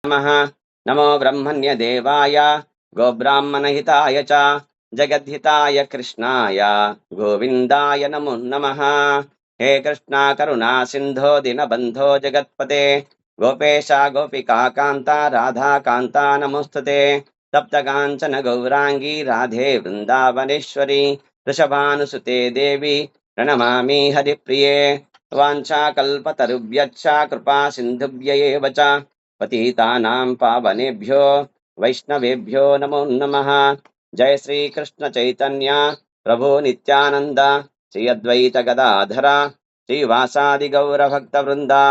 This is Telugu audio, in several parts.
नमः। नमो ब्रह्मण्यदेवाय गोब्राह्मणहिताय च जगद्हिताय कृष्णाय गोविन्दाय नमो नमः। हे कृष्णा करुणा सिन्धो दीनबन्धो जगत्पते गोपेश गोपिका कान्ता राधा कान्ता नमोस्तुते। सप्तकाञ्चन गौराङ्गी राधे वृन्दावनेश्वरी वृषभानुसुते देवी प्रणमामि हरिप्रिये। वाञ्छाकल्पतरुभ्यश्च कृपा सिन्धुभ्य एव च पतितानां पावनेभ्यो वैष्णवेभ्यो नमो नमः। जय श्री कृष्ण चैतन्य प्रभु नित्यानंद श्री अद्वैत गदाधर श्रीवासादि गौर भक्त वृंदा।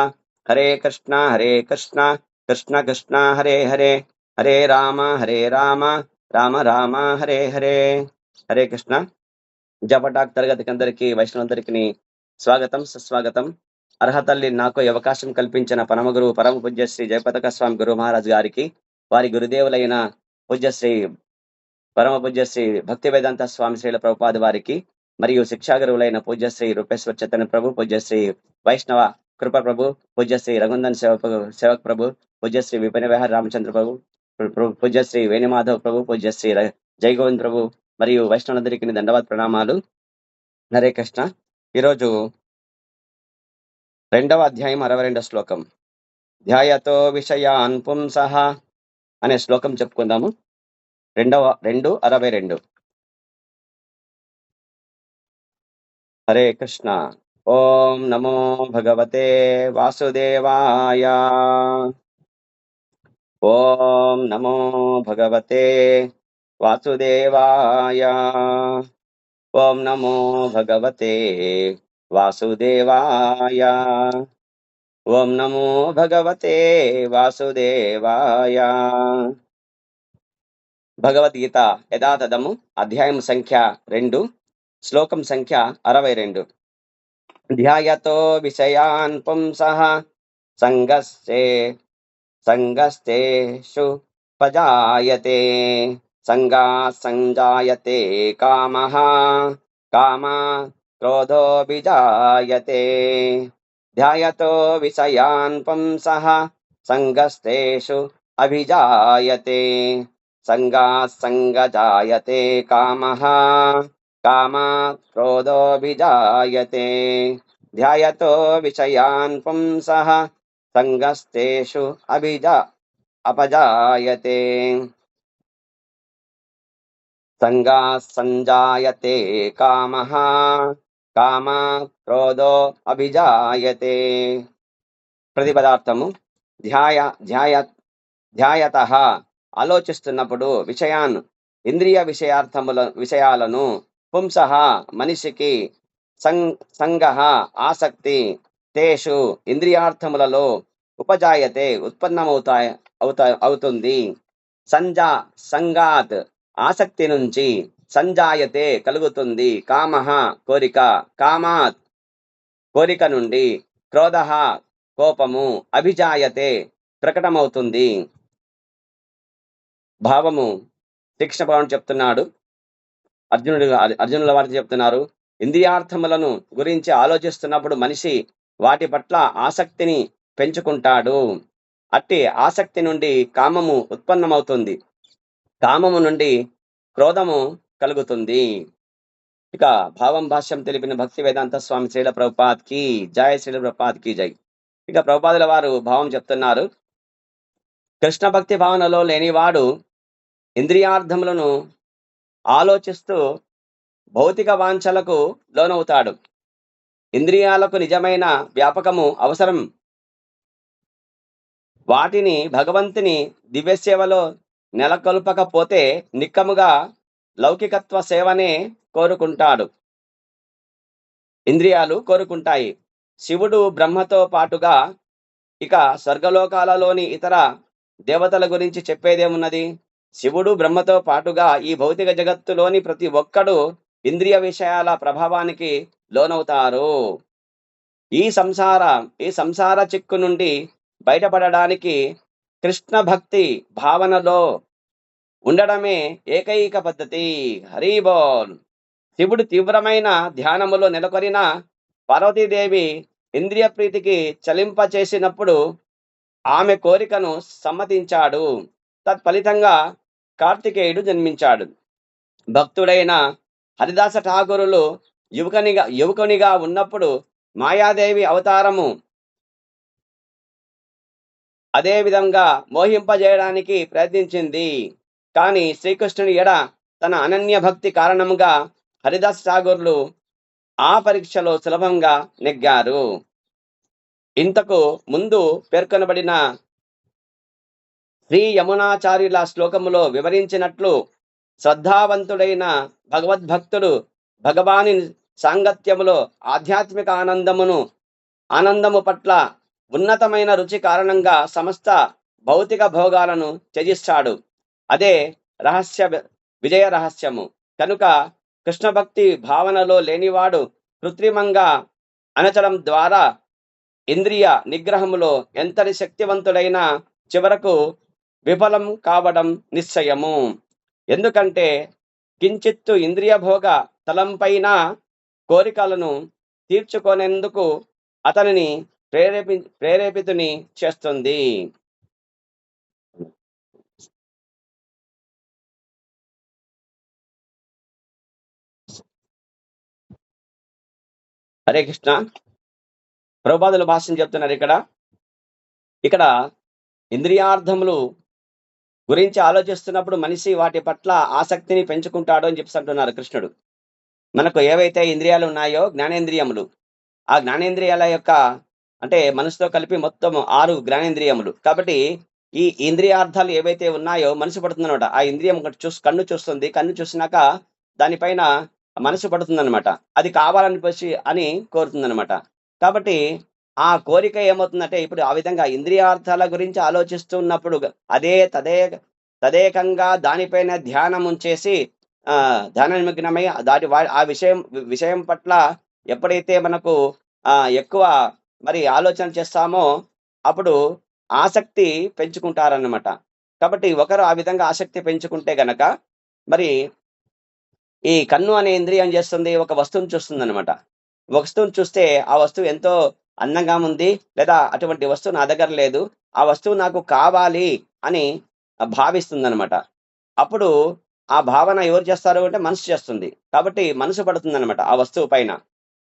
हरे कृष्णा कृष्ण कृष्ण हरे हरे हरे राम राम राम हरे हरे। हरे कृष्ण। జపటాక్ తరగతికి అందరికీ వైష్ణవులందరికీ స్వాగతం సుస్వాగతం. అర్హతల్లి నాకు ఈ అవకాశం కల్పించిన పరమ గురువు పరమ పూజ్య శ్రీ జయపతాక స్వామి గురు మహారాజ్ గారికి, వారి గురుదేవులైన పూజ్యశ్రీ పరమ పూజ్యశ్రీ భక్తి వేదాంత స్వామి శ్రీల ప్రభుపాద వారికి, మరియు శిక్షా గురువులైన పూజ్యశ్రీ రూపేశ్వర చైతన్య ప్రభు, పూజ్యశ్రీ వైష్ణవ కృప ప్రభు, పూజ్యశ్రీ రఘునందన్ సేవక్ ప్రభు, పూజ్యశ్రీ విపిన విహార రామచంద్ర ప్రభు, పూజ్యశ్రీ వేణుమాధవ్ ప్రభు, పూజ్యశ్రీ జై గోవింద్ ప్రభు మరియు వైష్ణవులందరికీ దండవాద ప్రణామాలు. హరే కృష్ణ. ఈరోజు 2వ అధ్యాయం 62వ శ్లోకం, ధ్యాయతో విషయాన్ పుంసః అనే శ్లోకం చెప్పుకుందాము. 2:62. హరే కృష్ణ. ఓం నమో భగవతే వాసుదేవాయ. ఓం నమో భగవతే వాసుదేవాయ. ఓం నమో భగవతే వాసుదేవాయ. ఓం నమో భగవతే వాసుదేవాయ. భగవద్గీత యథాతథము, అధ్యాయం సంఖ్య 2, శ్లోకం సంఖ్య 62. ధ్యాయతో విషయాన్ పుంసః సంగస్తేషు పజాయతే సంగాత్ సంజాయతే కామః కామాత్ క్రోధోభిజాయతే. ధ్యాయతో విషయాన్ పుంసః సంగస్తేషు అభిజాయతే సంగాత్ సంగజాయతే కామః కామాత్ క్రోధోభిజాయతే. ధ్యాయతో విషయాన్ పుంసః సంగస్తేషు అపజాయతే సంగాత్ సంజాయతే కామః కామాత్ క్రోధో అభిజాయతే. ప్రతిపదార్థము: ధ్యాయతః ఆలోచిస్తున్నప్పుడు, విషయాన్ ఇంద్రియ విషయాలను, పుంసః మనిషికి, సంగః ఆసక్తి, తేషు ఇంద్రియార్థములలో, ఉపజాయతే అవుతుంది, సంగాత్ ఆసక్తి నుంచి, సంజాయతే కలుగుతుంది, కామః కోరిక, కామాత్ కోరిక నుండి, క్రోధః కోపము, అభిజాయతే ప్రకటమవుతుంది. భావము శ్రీకృష్ణ భగవానుడు చెప్తున్నాడు, అర్జునుల వారికి చెప్తున్నారు. ఇంద్రియార్థములను గురించి ఆలోచిస్తున్నప్పుడు మనిషి వాటి పట్ల ఆసక్తిని పెంచుకుంటాడు. అట్టి ఆసక్తి నుండి కామము ఉత్పన్నమవుతుంది, కామము నుండి క్రోధము కలుగుతుంది. ఇక భావం భాష్యం తెలిపిన భక్తి వేదాంత స్వామి శ్రీల ప్రభుపాద్ కి జై, శ్రీల ప్రభుపాద్ కి జై. ఇక ప్రభుపాదుల వారు భావం చెప్తున్నారు. కృష్ణ భక్తి భావనలో లేనివాడు ఇంద్రియార్థములను ఆలోచిస్తూ భౌతిక వాంఛలకు లోనవుతాడు. ఇంద్రియాలకు నిజమైన వ్యాపకము అవసరం. వాటిని భగవంతుని దివ్యసేవలో నెలకొల్పకపోతే నిక్కముగా లౌకికత్వ సేవనే కోరుకుంటాడు, ఇంద్రియాలు కోరుకుంటాయి. శివుడు బ్రహ్మతో పాటుగా ఇక స్వర్గలోకాలలోని ఇతర దేవతల గురించి చెప్పేదేమున్నది? శివుడు బ్రహ్మతో పాటుగా ఈ భౌతిక జగత్తులోని ప్రతి ఒక్కడు ఇంద్రియ విషయాల ప్రభావానికి లోనవుతారు. ఈ సంసార చిక్కు నుండి బయటపడడానికి కృష్ణ భక్తి భావనలో ఉండడమే ఏకైక పద్ధతి. హరి బోల్. శివుడు తీవ్రమైన ధ్యానములో నెలకొనిన పార్వతీదేవి ఇంద్రియ ప్రీతికి చలింప చేసినప్పుడు ఆమె కోరికను సమ్మతించాడు. తత్ఫలితంగా కార్తికేయుడు జన్మించాడు. భక్తుడైన హరిదాస ఠాగూరులు యువకునిగా ఉన్నప్పుడు మాయాదేవి అవతారము అదే విధంగా మోహింపజేయడానికి ప్రయత్నించింది. కానీ శ్రీకృష్ణుని ఎడ తన అనన్య భక్తి కారణంగా హరిదాస్ ఠాగూర్లు ఆ పరీక్షలో సులభంగా నెగ్గారు. ఇంతకు ముందు పేర్కొనబడిన శ్రీ యమునాచార్యుల శ్లోకములో వివరించినట్లు శ్రద్ధావంతుడైన భగవద్భక్తుడు భగవాని సాంగత్యములో ఆధ్యాత్మిక ఆనందము పట్ల ఉన్నతమైన రుచి కారణంగా సమస్త భౌతిక భోగాలను త్యజిస్తాడు. అదే విజయ రహస్యము. కనుక కృష్ణ భక్తి భావనలో లేనివాడు కృత్రిమంగా అనచడం ద్వారా ఇంద్రియ నిగ్రహములో ఎంతటి శక్తివంతుడైనా చివరకు విఫలం కావడం నిశ్చయము. ఎందుకంటే కించిత్తు ఇంద్రియ భోగ తలంపైన కోరికలను తీర్చుకొనేందుకు అతనిని ప్రేరేపితుని చేస్తుంది. హరే కృష్ణ. ప్రభుపాదుల భాష్యం చెప్తున్నారు ఇక్కడ ఇంద్రియార్థములు గురించి ఆలోచిస్తున్నప్పుడు మనిషి వాటి పట్ల ఆసక్తిని పెంచుకుంటాడు అని చెప్పి అంటున్నారు కృష్ణుడు. మనకు ఏవైతే ఇంద్రియాలు ఉన్నాయో జ్ఞానేంద్రియములు, ఆ జ్ఞానేంద్రియాల యొక్క అంటే మనసుతో కలిపి మొత్తం 6 జ్ఞానేంద్రియములు. కాబట్టి ఈ ఇంద్రియార్థాలు ఏవైతే ఉన్నాయో మనసు పడుతుందనమాట. ఆ ఇంద్రియం కన్ను చూస్తుంది. కన్ను చూసినాక దానిపైన మనసు పడుతుందనమాట. అది కావాలనిపించి అని కోరుతుందనమాట. కాబట్టి ఆ కోరిక ఏమవుతుందంటే ఇప్పుడు ఆ విధంగా ఇంద్రియార్థాల గురించి ఆలోచిస్తున్నప్పుడు అదే తదేకంగా దానిపైన ధ్యానం ఉంచేసి ధ్యాన నిమగ్నమై ఆ విషయం పట్ల ఎప్పుడైతే మనకు ఎక్కువ మరి ఆలోచన చేస్తామో అప్పుడు ఆసక్తి పెంచుకుంటారన్నమాట. కాబట్టి ఒకరు ఆ విధంగా ఆసక్తి పెంచుకుంటే గనక మరి ఈ కన్ను అనే ఇంద్రియం చేస్తుంది, ఒక వస్తువుని చూస్తుందన్నమాట. వస్తువుని చూస్తే ఆ వస్తువు ఎంతో అందంగా ఉంది, లేదా అటువంటి వస్తువు నా దగ్గర లేదు, ఆ వస్తువు నాకు కావాలి అని భావిస్తుందన్నమాట. అప్పుడు ఆ భావన ఎవరు చేస్తారు అంటే మనసు చేస్తుంది. కాబట్టి మనసు పడుతుందన్నమాట ఆ వస్తువు పైన.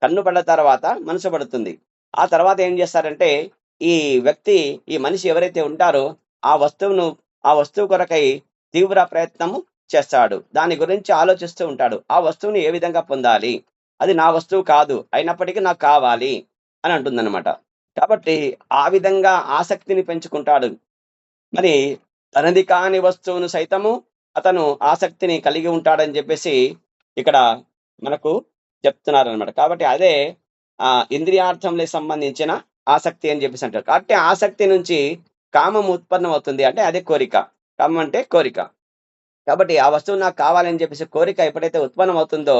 కన్ను పడ్డ తర్వాత మనసు పడుతుంది. ఆ తర్వాత ఏం చేస్తారంటే ఈ మనిషి ఎవరైతే ఉంటారో ఆ వస్తువు కొరకై తీవ్ర ప్రయత్నము చేస్తాడు. దాని గురించి ఆలోచిస్తూ ఉంటాడు. ఆ వస్తువుని ఏ విధంగా పొందాలి, అది నా వస్తువు కాదు అయినప్పటికీ నాకు కావాలి అని అంటుందన్నమాట. కాబట్టి ఆ విధంగా ఆసక్తిని పెంచుకుంటాడు. మరి తనది కాని వస్తువును సైతము అతను ఆసక్తిని కలిగి ఉంటాడని చెప్పేసి ఇక్కడ మనకు చెప్తున్నారనమాట. కాబట్టి అదే ఇంద్రియార్థంలకు సంబంధించిన ఆసక్తి అని చెప్పేసి అంటారు. కాబట్టి ఆసక్తి నుంచి కామం ఉత్పన్నం అవుతుంది. అంటే అదే కోరిక. కామం అంటే కోరిక. కాబట్టి ఆ వస్తువు నాకు కావాలని చెప్పేసి కోరిక ఎప్పుడైతే ఉత్పన్నం అవుతుందో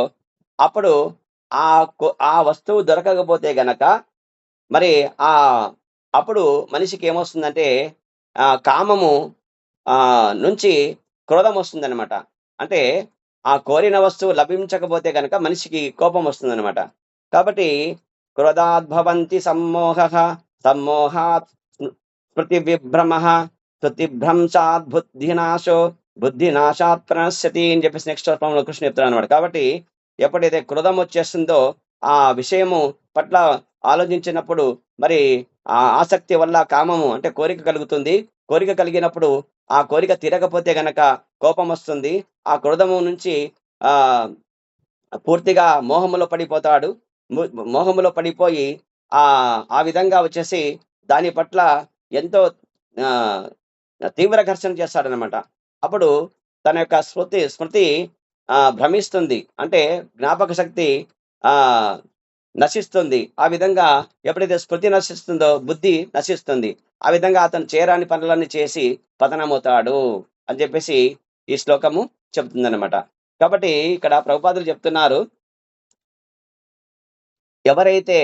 అప్పుడు ఆ వస్తువు దొరకకపోతే గనక మరి అప్పుడు మనిషికి ఏమొస్తుందంటే కామము నుంచి క్రోధం వస్తుందన్నమాట. అంటే ఆ కోరిన వస్తువు లభించకపోతే గనక మనిషికి కోపం వస్తుందన్నమాట. కాబట్టి క్రోధాద్భవంతి సమ్మోహాత్ స్మృతి విభ్రమః స్మృతిభ్రంశాత్ బుద్ధినాశాత్ ప్రణశ్యతి అని చెప్పేసి నెక్స్ట్ శ్లోకంలో కృష్ణ చెప్తాడు అనమాట. కాబట్టి ఎప్పుడైతే క్రోధం వచ్చేస్తుందో ఆ విషయము పట్ల ఆలోచించినప్పుడు మరి ఆ ఆసక్తి వల్ల కామము అంటే కోరిక కలుగుతుంది. కోరిక కలిగినప్పుడు ఆ కోరిక తీరకపోతే గనక కోపం వస్తుంది. ఆ క్రోధము నుంచి పూర్తిగా మోహములో పడిపోతాడు. మోహములో పడిపోయి ఆ విధంగా వచ్చేసి దాని పట్ల ఎంతో తీవ్ర ఘర్షణ చేస్తాడనమాట. అప్పుడు తన యొక్క స్మృతి భ్రమిస్తుంది. అంటే జ్ఞాపక శక్తి నశిస్తుంది. ఆ విధంగా ఎప్పుడైతే స్మృతి నశిస్తుందో బుద్ధి నశిస్తుంది. ఆ విధంగా అతను చేయరాని పనులన్నీ చేసి పతనమవుతాడు అని చెప్పేసి ఈ శ్లోకము చెప్తుందన్నమాట. కాబట్టి ఇక్కడ ప్రభుపాదులు చెప్తున్నారు, ఎవరైతే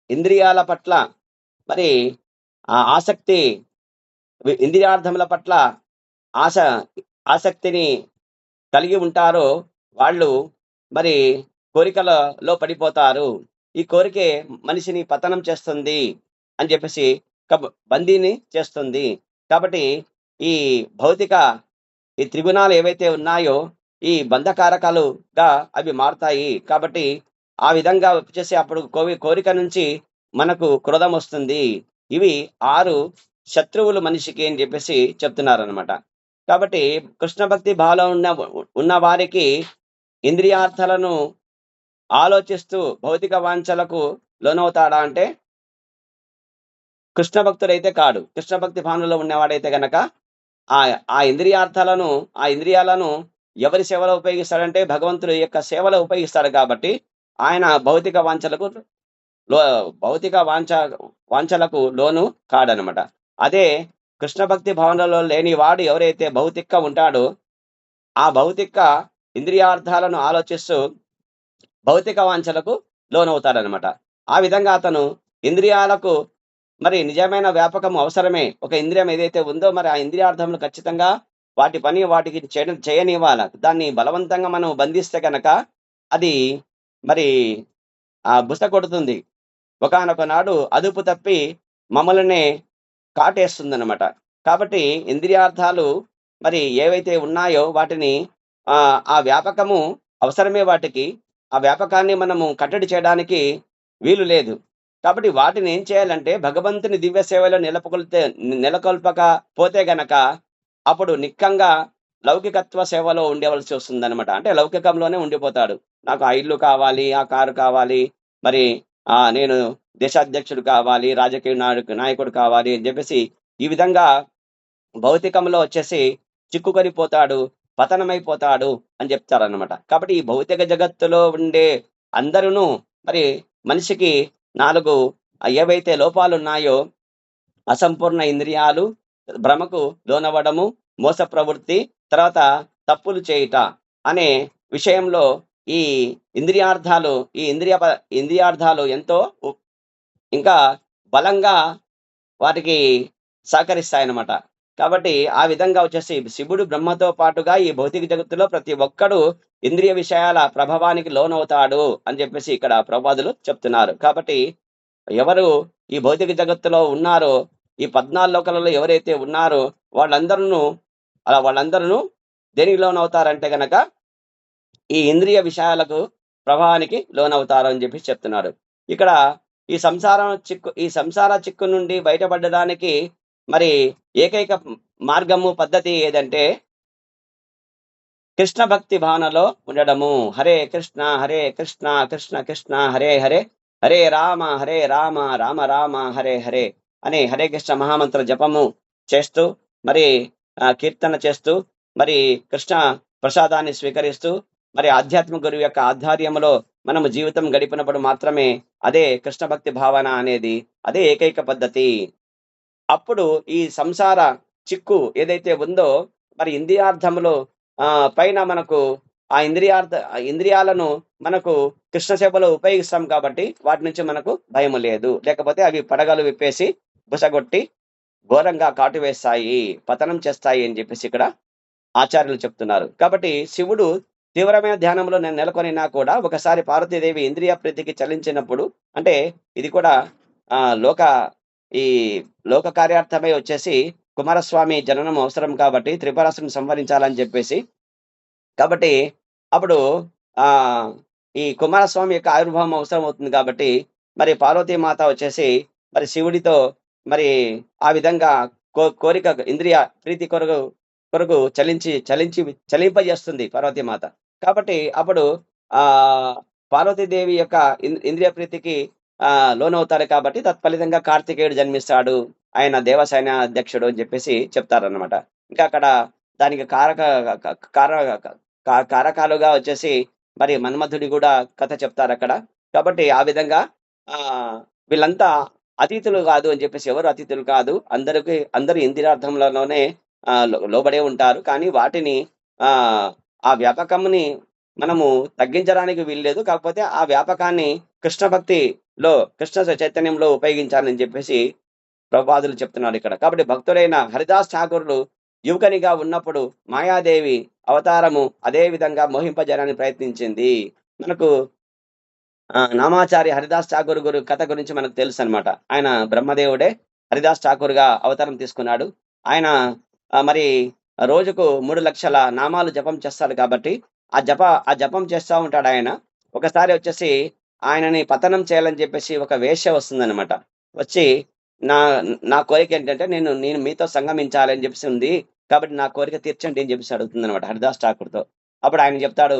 ఇంద్రియాల పట్ల మరి ఆసక్తి, ఇంద్రియార్థముల పట్ల ఆసక్తిని కలిగి ఉంటారో వాళ్ళు మరి కోరికలలో పడిపోతారు. ఈ కోరికే మనిషిని పతనం చేస్తుంది అని చెప్పేసి బందీని చేస్తుంది. కాబట్టి ఈ భౌతిక ఈ త్రిగుణాలు ఏవైతే ఉన్నాయో ఈ బంధకారకాలుగా అవి మారుతాయి. కాబట్టి ఆ విధంగా వచ్చేసి అప్పుడు కోరిక నుంచి మనకు క్రోధం వస్తుంది. ఇవి 6 శత్రువులు మనిషికి అని చెప్పేసి చెప్తున్నారనమాట. కాబట్టి కృష్ణ భక్తి భావంలో ఉన్న వారికి ఇంద్రియార్థాలను ఆలోచిస్తూ భౌతిక వాంఛలకు లోనవుతాడా అంటే కృష్ణ భక్తుడైతే కాడు. కృష్ణ భక్తి భావనలో ఉన్నవాడైతే గనక ఆ ఆ ఇంద్రియార్థాలను ఆ ఇంద్రియాలను ఎవరి సేవలో ఉపయోగిస్తాడంటే భగవంతుడి యొక్క సేవలో ఉపయోగిస్తాడు కాబట్టి ఆయన లో భౌతిక వాంఛలకు లోను కాడనమాట. అదే కృష్ణ భక్తి భావనలో లేని వాడు ఎవరైతే భౌతిక ఉంటాడో ఆ భౌతిక ఇంద్రియార్థాలను ఆలోచిస్తూ భౌతిక వాంఛలకు లోనవుతాడనమాట. ఆ విధంగా అతను ఇంద్రియాలకు మరి నిజమైన వ్యాపకం అవసరమే. ఒక ఇంద్రియం ఏదైతే ఉందో మరి ఆ ఇంద్రియార్థములు ఖచ్చితంగా వాటి పని వాటికి చేయనివ్వాల. దాన్ని బలవంతంగా మనం బంధిస్తే కనుక అది మరి బుస కొడుతుంది. ఒకానొక నాడు అదుపు తప్పి మమ్మల్నే కాటేస్తుందనమాట. కాబట్టి ఇంద్రియార్థాలు మరి ఏవైతే ఉన్నాయో వాటిని ఆ వ్యాపకము అవసరమే వాటికి. ఆ వ్యాపకాన్ని మనము కట్టడి చేయడానికి వీలు లేదు. కాబట్టి వాటిని ఏం చేయాలంటే భగవంతుని దివ్య సేవలో నెలకొల్పకపోతే గనక అప్పుడు నిక్కంగా లౌకికత్వ సేవలో ఉండవలసి వస్తుందనమాట. అంటే లౌకికంలోనే ఉండిపోతాడు. నాకు ఆ ఇల్లు కావాలి, ఆ కారు కావాలి, మరి నేను దేశాధ్యక్షుడు కావాలి, రాజకీయ నాయకుడు కావాలి అని చెప్పేసి ఈ విధంగా భౌతికంలో వచ్చేసి చిక్కుకొనిపోతాడు, పతనమైపోతాడు అని చెప్తారనమాట. కాబట్టి ఈ భౌతిక జగత్తులో ఉండే అందరూను మరి మనిషికి 4 ఏవైతే లోపాలున్నాయో అసంపూర్ణ ఇంద్రియాలు, భ్రమకు లోనవ్వడము, మోస ప్రవృత్తి, తర్వాత తప్పులు చేయుట అనే విషయంలో ఈ ఇంద్రియార్థాలు ఎంతో ఇంకా బలంగా వాటికి సహకరిస్తాయన్నమాట. కాబట్టి ఆ విధంగా వచ్చేసి శివుడు బ్రహ్మతో పాటుగా ఈ భౌతిక జగత్తులో ప్రతి ఒక్కడు ఇంద్రియ విషయాల ప్రభావానికి లోనవుతాడు అని చెప్పేసి ఇక్కడ ప్రభుపాదులు చెప్తున్నారు. కాబట్టి ఎవరు ఈ భౌతిక జగత్తులో ఉన్నారో ఈ 14 లోకాలలో ఎవరైతే ఉన్నారో వాళ్ళందరూ దేనికి లోనవుతారంటే గనక ఈ ఇంద్రియ విషయాలకు ప్రభావానికి లోనవుతారు అని చెప్పి చెప్తున్నారు. ఇక్కడ ఈ సంసార చిక్కు నుండి బయటపడడానికి మరి ఏకైక మార్గము పద్ధతి ఏదంటే కృష్ణ భక్తి భావనలో ఉండడము. హరే కృష్ణ కృష్ణ కృష్ణ హరే హరే, హరే రామ రామ రామ హరే హరే అని హరే కృష్ణ మహామంత్ర జపము చేస్తూ మరి కీర్తన చేస్తూ మరి కృష్ణ ప్రసాదాన్ని స్వీకరిస్తూ మరి ఆధ్యాత్మిక గురువు యొక్క ఆధ్వర్యంలో మనము జీవితం గడిపినప్పుడు మాత్రమే అదే కృష్ణ భక్తి భావన అనేది అదే ఏకైక పద్ధతి. అప్పుడు ఈ సంసార చిక్కు ఏదైతే ఉందో మరి ఇంద్రియార్థములు పైన మనకు ఆ ఇంద్రియాలను మనకు కృష్ణ సేవలో ఉపయోగిస్తాం కాబట్టి వాటి నుంచి మనకు భయం లేదు. లేకపోతే అవి పడగలు విప్పేసి బుసగొట్టి ఘోరంగా కాటు వేస్తాయి, పతనం చేస్తాయి అని చెప్పేసి ఇక్కడ ఆచార్యులు చెప్తున్నారు. కాబట్టి శివుడు తీవ్రమైన ధ్యానంలో నేను నెలకొనినా కూడా ఒకసారి పార్వతీదేవి ఇంద్రియ ప్రీతికి చలించినప్పుడు, అంటే ఇది కూడా ఈ లోక కార్యార్థమై వచ్చేసి కుమారస్వామి జననం అవసరం కాబట్టి త్రిపురాసుని సంహరించాలని చెప్పేసి, కాబట్టి అప్పుడు ఈ కుమారస్వామి యొక్క ఆవిర్భావం అవసరం అవుతుంది కాబట్టి మరి పార్వతీమాత వచ్చేసి మరి శివుడితో మరి ఆ విధంగా కోరిక ఇంద్రియ ప్రీతి కొరకు చలింపజేస్తుంది పార్వతీమాత. కాబట్టి అప్పుడు పార్వతీదేవి యొక్క ఇంద్రియ ప్రీతికి లోనవుతారు కాబట్టి తత్ఫలితంగా కార్తికేయుడు జన్మిస్తాడు, ఆయన దేవసైన అధ్యక్షుడు అని చెప్పేసి చెప్తారనమాట. ఇంకా అక్కడ దానికి కారకాలుగా వచ్చేసి మరి మన్మధుడి కూడా కథ చెప్తారు అక్కడ. కాబట్టి ఆ విధంగా వీళ్ళంతా అతిథులు కాదు అని చెప్పేసి, ఎవరు అతిథులు కాదు, అందరూ ఇంద్రియార్థంలోనే లోబడే ఉంటారు. కానీ వాటిని ఆ వ్యాపకముని మనము తగ్గించడానికి వీల్లేదు. కాకపోతే ఆ వ్యాపకాన్ని కృష్ణ భక్తిలో కృష్ణ చైతన్యంలో ఉపయోగించాలని చెప్పేసి ప్రభుపాదులు చెప్తున్నారు ఇక్కడ. కాబట్టి భక్తుడైన హరిదాస్ ఠాకూర్లు యువకనిగా ఉన్నప్పుడు మాయాదేవి అవతారము అదే విధంగా మోహింపజేయడానికి ప్రయత్నించింది. మనకు నామాచారి హరిదాస్ ఠాకూర్ కథ గురించి మనకు తెలుసు అనమాట. ఆయన బ్రహ్మదేవుడే హరిదాస్ ఠాకూర్గా అవతారం తీసుకున్నాడు. ఆయన మరి రోజుకు 3,00,000 నామాలు జపం చేస్తాడు కాబట్టి ఆ జపం చేస్తా ఉంటాడు ఆయన. ఒకసారి వచ్చేసి ఆయనని పతనం చేయాలని చెప్పేసి ఒక వేశ్య వస్తుందన్నమాట. వచ్చి నా నా కోరిక ఏంటంటే నేను నేను మీతో సంగమించాలి అని చెప్పేసి ఉంది. కాబట్టి నా కోరిక తీర్చండి అని చెప్పేసి అడుగుతుందన్నమాట హరిదాస్ ఠాకూర్‌తో. అప్పుడు ఆయన చెప్తాడు,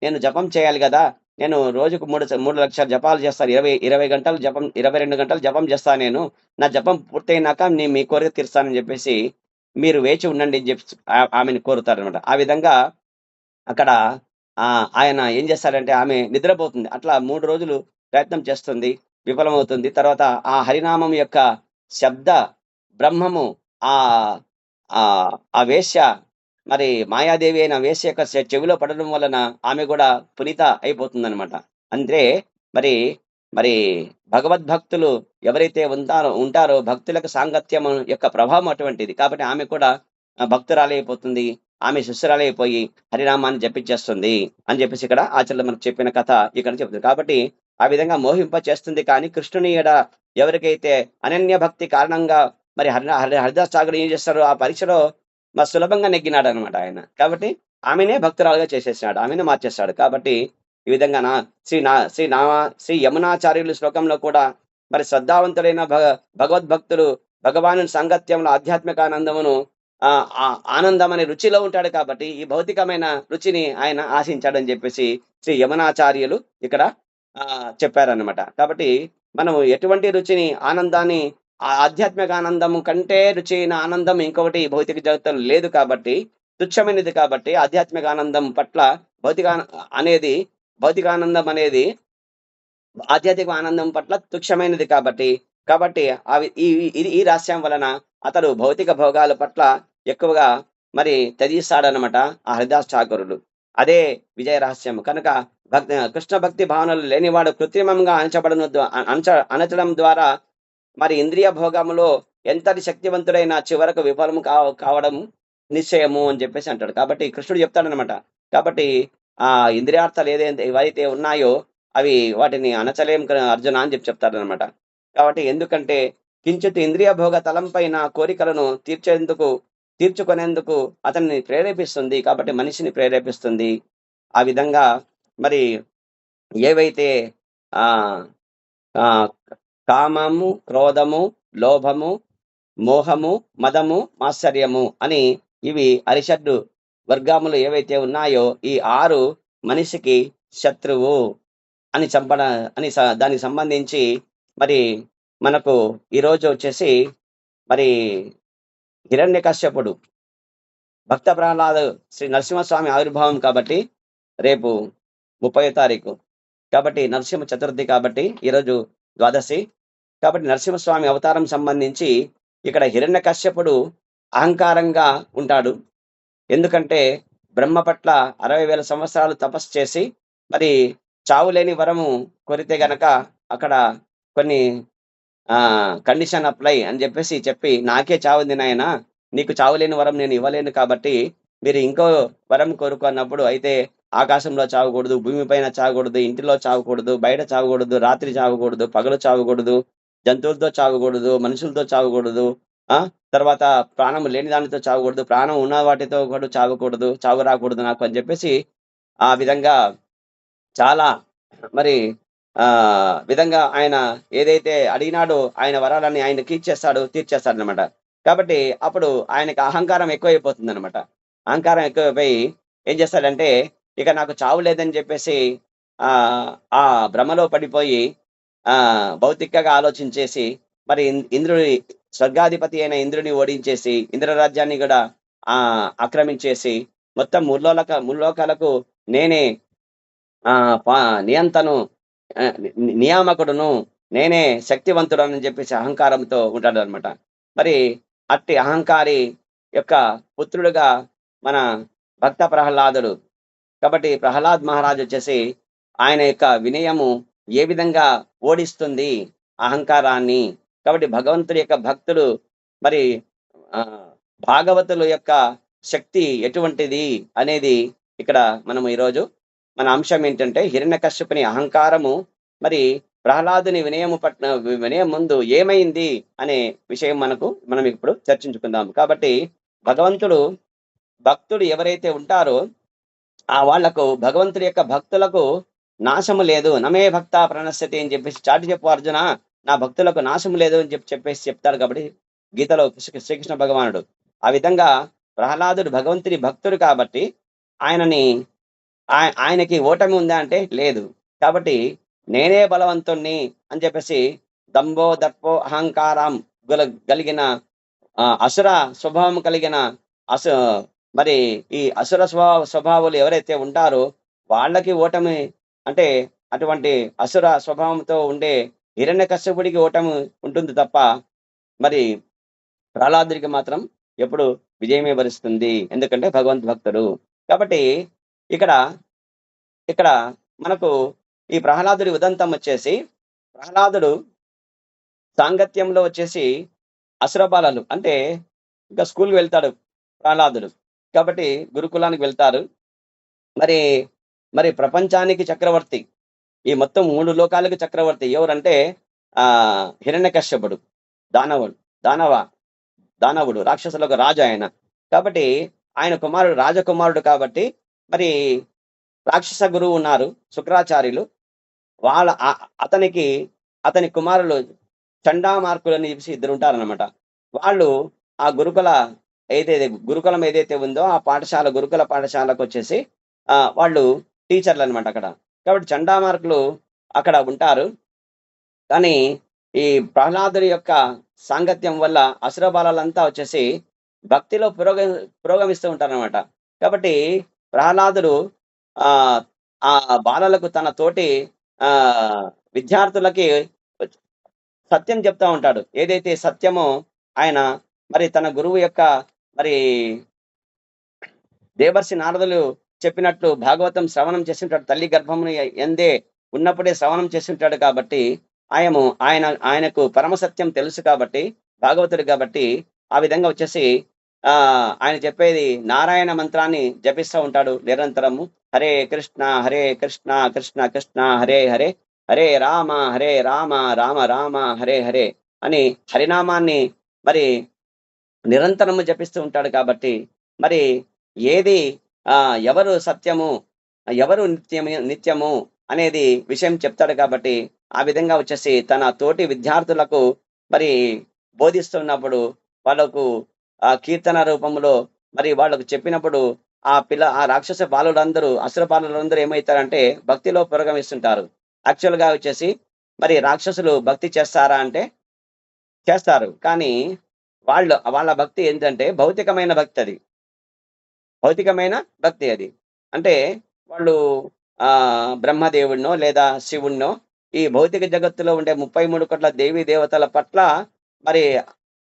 "నేను జపం చేయాలి గదా! నేను రోజుకు 3,00,000 జపాలు చేస్తాను. 20 గంటలు జపం 22 గంటలు జపం చేస్తా నేను. నా జపం పూర్తయినాక మీ కోరిక తీరుస్తానని చెప్పేసి మీరు వేచి ఉండండి" అని చెప్పి ఆమెని కోరుతారనమాట. ఆ విధంగా అక్కడ ఆయన ఏం చేస్తాడంటే ఆమె నిద్రపోతుంది. అట్లా 3 రోజులు ప్రయత్నం చేస్తుంది. విఫలమవుతుంది. తర్వాత ఆ హరినామం యొక్క శబ్ద బ్రహ్మము ఆహ్, ఆ వేశ్య మరి మాయాదేవి అయిన వేశ్య యొక్క చెవిలో పడడం వలన ఆమె గూడా పునీత అయిపోతుందనమాట. అంటే మరి, మరి భగవద్భక్తులు ఎవరైతే ఉంటారో భక్తులకు సాంగత్యం యొక్క ప్రభావం అటువంటిది. కాబట్టి ఆమె కూడా భక్తురాలైపోతుంది. ఆమె శిష్యురాలైపోయి హరినామాన్ని జపించేస్తుంది అని చెప్పేసి ఇక్కడ ఆచార్యులు మనకు చెప్పిన కథ ఇక్కడ చెప్తుంది. కాబట్టి ఆ విధంగా మోహింప చేస్తుంది కానీ కృష్ణుని ఎడ ఎవరికైతే అనన్య భక్తి కారణంగా మరి హరిదాస్ ఠాకూర్ ఏం చేస్తారు ఆ పరీక్షలో సులభంగా నెగ్గినాడనమాట ఆయన. కాబట్టి ఆమెనే భక్తురాలుగా చేసేసినాడు. ఆమెనే మార్చేస్తాడు. కాబట్టి ఈ విధంగా శ్రీ యమునాచార్యులు శ్లోకంలో కూడా మరి శ్రద్ధావంతుడైన భగవద్భక్తులు భగవాను సాంగత్యంలో ఆధ్యాత్మిక ఆనందమును ఆనందం అనే రుచిలో ఉంటాడు కాబట్టి ఈ భౌతికమైన రుచిని ఆయన ఆశించాడని చెప్పేసి శ్రీ యమునాచార్యులు ఇక్కడ చెప్పారనమాట. కాబట్టి మనం ఎటువంటి రుచిని ఆనందాన్ని ఆధ్యాత్మిక ఆనందం కంటే రుచి అయిన ఆనందం ఇంకొకటి భౌతిక జగత్తులో లేదు కాబట్టి తుచ్చమైనది కాబట్టి ఆధ్యాత్మిక ఆనందం పట్ల అనేది భౌతికానందం అనేది ఆధ్యాత్మిక ఆనందం పట్ల తుచ్చమైనది కాబట్టి అవి ఈ రహస్యం వలన అతడు భౌతిక భోగాల పట్ల ఎక్కువగా మరి త్యజిస్తాడనమాట ఆ హరిదాస్ ఠాకూరులు. అదే విజయ రహస్యం. కనుక కృష్ణ భక్తి భావనలు లేనివాడు కృత్రిమంగా అణచడం ద్వారా మరి ఇంద్రియ భోగములో ఎంతటి శక్తివంతుడైన చివరకు విఫలము కావడం నిశ్చయము అని చెప్పేసి అంటాడు. కాబట్టి కృష్ణుడు చెప్తాడనమాట. కాబట్టి ఆ ఇంద్రియార్థాలు ఏవైతే ఉన్నాయో అవి వాటిని అణచలేం అర్జున అని చెప్తాడనమాట. కాబట్టి ఎందుకంటే కించిత్ ఇంద్రియ భోగ తలంపైన కోరికలను తీర్చుకునేందుకు అతన్ని ప్రేరేపిస్తుంది. కాబట్టి మనిషిని ప్రేరేపిస్తుంది. ఆ విధంగా మరి ఏవైతే ఆ కామము, క్రోధము, లోభము, మోహము, మదము, మాత్సర్యము అని ఇవి అరిషడ్డు వర్గములు ఏవైతే ఉన్నాయో ఈ 6 మనిషికి శత్రువు అని దానికి సంబంధించి మరి మనకు ఈరోజు వచ్చేసి మరి హిరణ్యకశ్యపుడు భక్త ప్రహ్లాద శ్రీ నరసింహస్వామి ఆవిర్భావం కాబట్టి రేపు 30వ తారీఖు కాబట్టి నరసింహ చతుర్థి కాబట్టి ఈరోజు ద్వాదశి కాబట్టి నరసింహస్వామి అవతారం సంబంధించి ఇక్కడ హిరణ్యకశ్యపుడు అహంకారంగా ఉంటాడు. ఎందుకంటే బ్రహ్మ పట్ల 60,000 సంవత్సరాలు తపస్సు చేసి మరి చావులేని వరము కోరితే గనక అక్కడ కొన్ని కండిషన్ అప్లై అని చెప్పి నాకే చావుంది నాయన, నీకు చావులేని వరం నేను ఇవ్వలేను కాబట్టి మీరు ఇంకో వరం కోరుకున్నప్పుడు అయితే ఆకాశంలో చావకూడదు, భూమిపైన చావకూడదు, ఇంటిలో చావకూడదు, బయట చావకూడదు, రాత్రి చావకూడదు, పగలు చావకూడదు, జంతువులతో చావకూడదు, మనుషులతో చావకూడదు, తర్వాత ప్రాణం లేని దానితో చావకూడదు, ప్రాణం ఉన్న వాటితో కూడా చావకూడదు, చావు రాకూడదు నాకు అని చెప్పేసి ఆ విధంగా చాలా మరి విధంగా ఆయన ఏదైతే అడిగినాడో ఆయన వరాలని ఆయన తీర్చేస్తాడనమాట. కాబట్టి అప్పుడు ఆయనకి అహంకారం ఎక్కువైపోతుందనమాట. అహంకారం ఎక్కువైపోయి ఏం చేస్తాడంటే ఇక నాకు చావు లేదని చెప్పేసి ఆ భ్రమలో పడిపోయి భౌతికంగా ఆలోచించేసి మరి ఇంద్రుడి స్వర్గాధిపతి అయిన ఇంద్రుని ఓడించేసి ఇంద్రరాజ్యాన్ని కూడా ఆక్రమించేసి మొత్తం ముల్లోకాలకు నేనే నియంతను నియామకుడును, నేనే శక్తివంతుడు అని చెప్పేసి అహంకారంతో ఉంటాడు అనమాట. మరి అట్టి అహంకారి యొక్క పుత్రుడుగా మన భక్త ప్రహ్లాదుడు. కాబట్టి ప్రహ్లాద్ మహారాజ్ వచ్చేసి ఆయన యొక్క వినయము ఏ విధంగా ఓడిస్తుంది అహంకారాన్ని. కాబట్టి భగవంతుడి యొక్క భక్తులు మరి భాగవతుల యొక్క శక్తి ఎటువంటిది అనేది ఇక్కడ మనం ఈరోజు మన అంశం ఏంటంటే హిరణ్యకశ్యపుని అహంకారము మరి ప్రహ్లాదుని వినయం ముందు ఏమైంది అనే విషయం మనం ఇప్పుడు చర్చించుకుందాం. కాబట్టి భగవంతుడు భక్తుడు ఎవరైతే ఉంటారో ఆ వాళ్లకు భగవంతుడి యొక్క భక్తులకు నాశము లేదు. నమే భక్త ప్రణశ్యతి అని చెప్పేసి చాటి చెప్పు అర్జున, నా భక్తులకు నాశము లేదు అని చెప్పేసి చెప్తాడు. కాబట్టి గీతలో శ్రీకృష్ణ భగవానుడు ఆ విధంగా ప్రహ్లాదుడు భగవంతుడి భక్తుడు కాబట్టి ఆయనకి ఓటమి ఉందా అంటే లేదు. కాబట్టి నేనే బలవంతుణ్ణి అని చెప్పేసి దంభో దర్పో అహంకారం కలిగిన అసుర స్వభావం కలిగిన మరి ఈ అసుర స్వభావాలు ఎవరైతే ఉంటారో వాళ్ళకి ఓటమి అంటే అటువంటి అసుర స్వభావంతో ఉండే హిరణ్యకశ్యపుడికి ఓటమి ఉంటుంది తప్ప మరి ప్రహ్లాదుడికి మాత్రం ఎప్పుడు విజయమే వరిస్తుంది. ఎందుకంటే భగవంత్ భక్తుడు. కాబట్టి ఇక్కడ ఇక్కడ మనకు ఈ ప్రహ్లాదుడి ఉదంతం వచ్చేసి ప్రహ్లాదుడు సాంగత్యంలో వచ్చేసి అసురబాలలు అంటే ఇంకా స్కూల్కి వెళ్తాడు ప్రహ్లాదుడు. కాబట్టి గురుకులానికి వెళ్తారు. మరి మరి ప్రపంచానికి చక్రవర్తి, ఈ మొత్తం 3 లోకాలకు చక్రవర్తి ఎవరంటే హిరణ్యకశ్యపుడు, దానవుడు రాక్షసులకు రాజు ఆయన. కాబట్టి ఆయన కుమారుడు రాజకుమారుడు కాబట్టి మరి రాక్షస గురువు ఉన్నారు శుక్రాచార్యులు, అతని కుమారులు చండామార్కులు అని చెప్పేసి 2 ఉంటారనమాట. వాళ్ళు ఆ గురుకులం ఏదైతే ఉందో ఆ గురుకుల పాఠశాలకు వచ్చేసి వాళ్ళు టీచర్లు అనమాట అక్కడ. కాబట్టి చండామార్కులు అక్కడ ఉంటారు. కానీ ఈ ప్రహ్లాదుడి యొక్క సాంగత్యం వల్ల అసుర బాలలంతా వచ్చేసి భక్తిలో పురోగమిస్తూ ఉంటారనమాట. కాబట్టి ప్రహ్లాదుడు ఆ బాలలకు తన తోటి విద్యార్థులకి సత్యం చెప్తా ఉంటాడు. ఏదైతే సత్యమో ఆయన మరి తన గురువు యొక్క మరి దేవర్షి నారదులు చెప్పినట్లు భాగవతం శ్రవణం చేస్తుంటాడు. తల్లి గర్భమును ఎందే ఉన్నప్పుడే శ్రవణం చేస్తుంటాడు. కాబట్టి ఆయనకు పరమ సత్యం తెలుసు కాబట్టి భాగవతుడు కాబట్టి ఆ విధంగా వచ్చేసి ఆయన చెప్పేది నారాయణ మంత్రాన్ని జపిస్తూ ఉంటాడు నిరంతరము. హరే కృష్ణ కృష్ణ కృష్ణ హరే హరే, హరే రామ రామ రామ హరే హరే అని హరినామాన్ని మరి నిరంతరము జపిస్తూ ఉంటాడు. కాబట్టి మరి ఏది ఎవరు సత్యము ఎవరు నిత్యము అనేది విషయం చెప్తాడు. కాబట్టి ఆ విధంగా వచ్చేసి తన తోటి విద్యార్థులకు మరి బోధిస్తున్నప్పుడు వాళ్ళకు ఆ కీర్తన రూపంలో మరి వాళ్ళకు చెప్పినప్పుడు ఆ రాక్షస బాలులందరూ అసుర బాలులందరూ ఏమవుతారంటే భక్తిలో పురోగమిస్తుంటారు. యాక్చువల్ గా వచ్చేసి మరి రాక్షసులు భక్తి చేస్తారా అంటే చేస్తారు. కానీ వాళ్ళ భక్తి ఏంటంటే భౌతికమైన భక్తి. అది భౌతికమైన భక్తి. అది అంటే వాళ్ళు బ్రహ్మదేవుడినో లేదా శివుణ్ణో ఈ భౌతిక జగత్తులో ఉండే 33 కోట్ల దేవీ దేవతల పట్ల మరి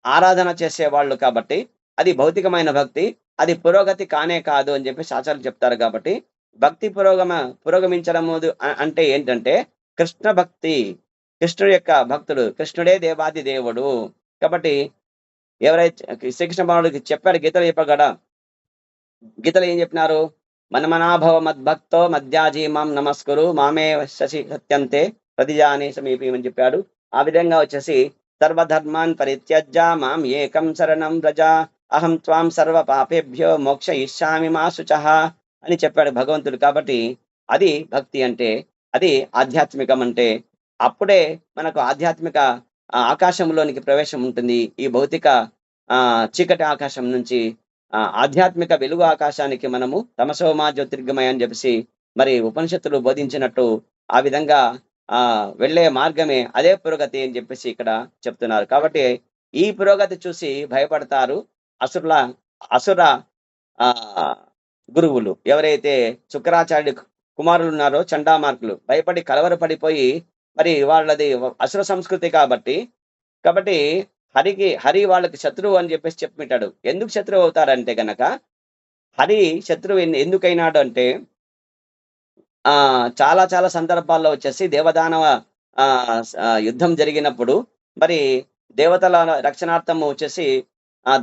ఆరాధన చేసేవాళ్ళు. కాబట్టి అది భౌతికమైన భక్తి. అది పురోగతి కానే కాదు అని చెప్పి ఆచార్యులు చెప్తారు. కాబట్టి భక్తి పురోగమించడము అంటే ఏంటంటే కృష్ణ భక్తి, కృష్ణుడి యొక్క భక్తుడు, కృష్ణుడే దేవాది దేవుడు. కాబట్టి ఎవరైతే శ్రీకృష్ణ భగవానుడికి చెప్పాడు, గీతలు చెప్పాడు కదా, గీతలు ఏం చెప్పినారు? మనమనాభవ మద్భక్తో మధ్యాజీమాం నమస్కురు మామే శశి సత్యంతే ప్రతిజాని సమీపమని చెప్పాడు. ఆ విధంగా వచ్చేసి సర్వధర్మాన్ పరిత్యజ్య మాం ఏకం శరణం వ్రజ అహం త్వాం సర్వ పాపేభ్యో మోక్ష ఇష్యామి మా శుచః అని చెప్పాడు భగవంతుడు. కాబట్టి అది భక్తి అంటే, అది ఆధ్యాత్మికం అంటే అప్పుడే మనకు ఆధ్యాత్మిక ఆకాశంలోనికి ప్రవేశం ఉంటుంది. ఈ భౌతిక చీకటి ఆకాశం నుంచి ఆధ్యాత్మిక వెలుగు ఆకాశానికి మనము తమసోమా జ్యోతిర్గమయ అని చెప్పేసి మరి ఉపనిషత్తులు బోధించినట్టు ఆ విధంగా వెళ్ళే మార్గమే అదే పురోగతి అని చెప్పేసి ఇక్కడ చెప్తున్నారు. కాబట్టి ఈ పురోగతి చూసి భయపడతారు అసుర గురువులు. ఎవరైతే శుక్రాచార్యుడి కుమారులు ఉన్నారో చండామార్కులు భయపడి కలవరపడిపోయి మరి వాళ్ళది అసుర సంస్కృతి కాబట్టి హరి వాళ్ళకి శత్రువు అని చెప్పేసి చెప్పిటాడు. ఎందుకు శత్రువు అవుతారంటే గనక హరి శత్రువు ఎందుకైనాడు అంటే చాలా చాలా సందర్భాల్లో వచ్చేసి దేవదానవ యుద్ధం జరిగినప్పుడు మరి దేవతల రక్షణార్థం వచ్చేసి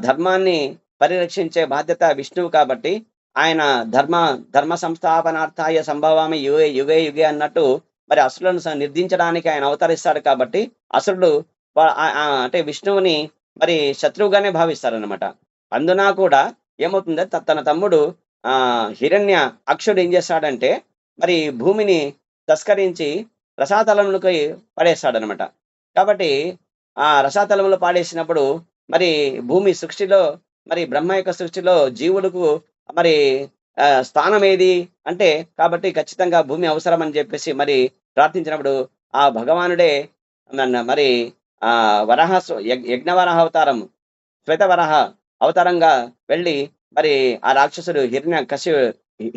ధర్మాన్ని పరిరక్షించే బాధ్యత విష్ణువు. కాబట్టి ఆయన ధర్మ సంస్థాపనార్థాయ సంభవామి యుగే యుగే యుగే అన్నట్టు మరి అసురులను నిర్దించడానికి ఆయన అవతరిస్తాడు కాబట్టి అసురుడు అంటే విష్ణువుని మరి శత్రువుగానే భావిస్తారనమాట. అందున కూడా ఏమవుతుందంటే తన తమ్ముడు హిరణ్య అక్షుడు ఏం చేస్తాడంటే మరి భూమిని తస్కరించి రసాతలంలోకి పడేస్తాడనమాట. కాబట్టి ఆ రసాతలంలో పాడేసినప్పుడు మరి భూమి సృష్టిలో మరి బ్రహ్మ యొక్క సృష్టిలో జీవులకు మరి స్థానం ఏది అంటే కాబట్టి ఖచ్చితంగా భూమి అవసరం అని చెప్పేసి మరి ప్రార్థించినప్పుడు ఆ భగవానుడే మరి వరాహ యజ్ఞవరాహ అవతారం శ్వేతవరాహ అవతారంగా వెళ్ళి మరి ఆ రాక్షసుడు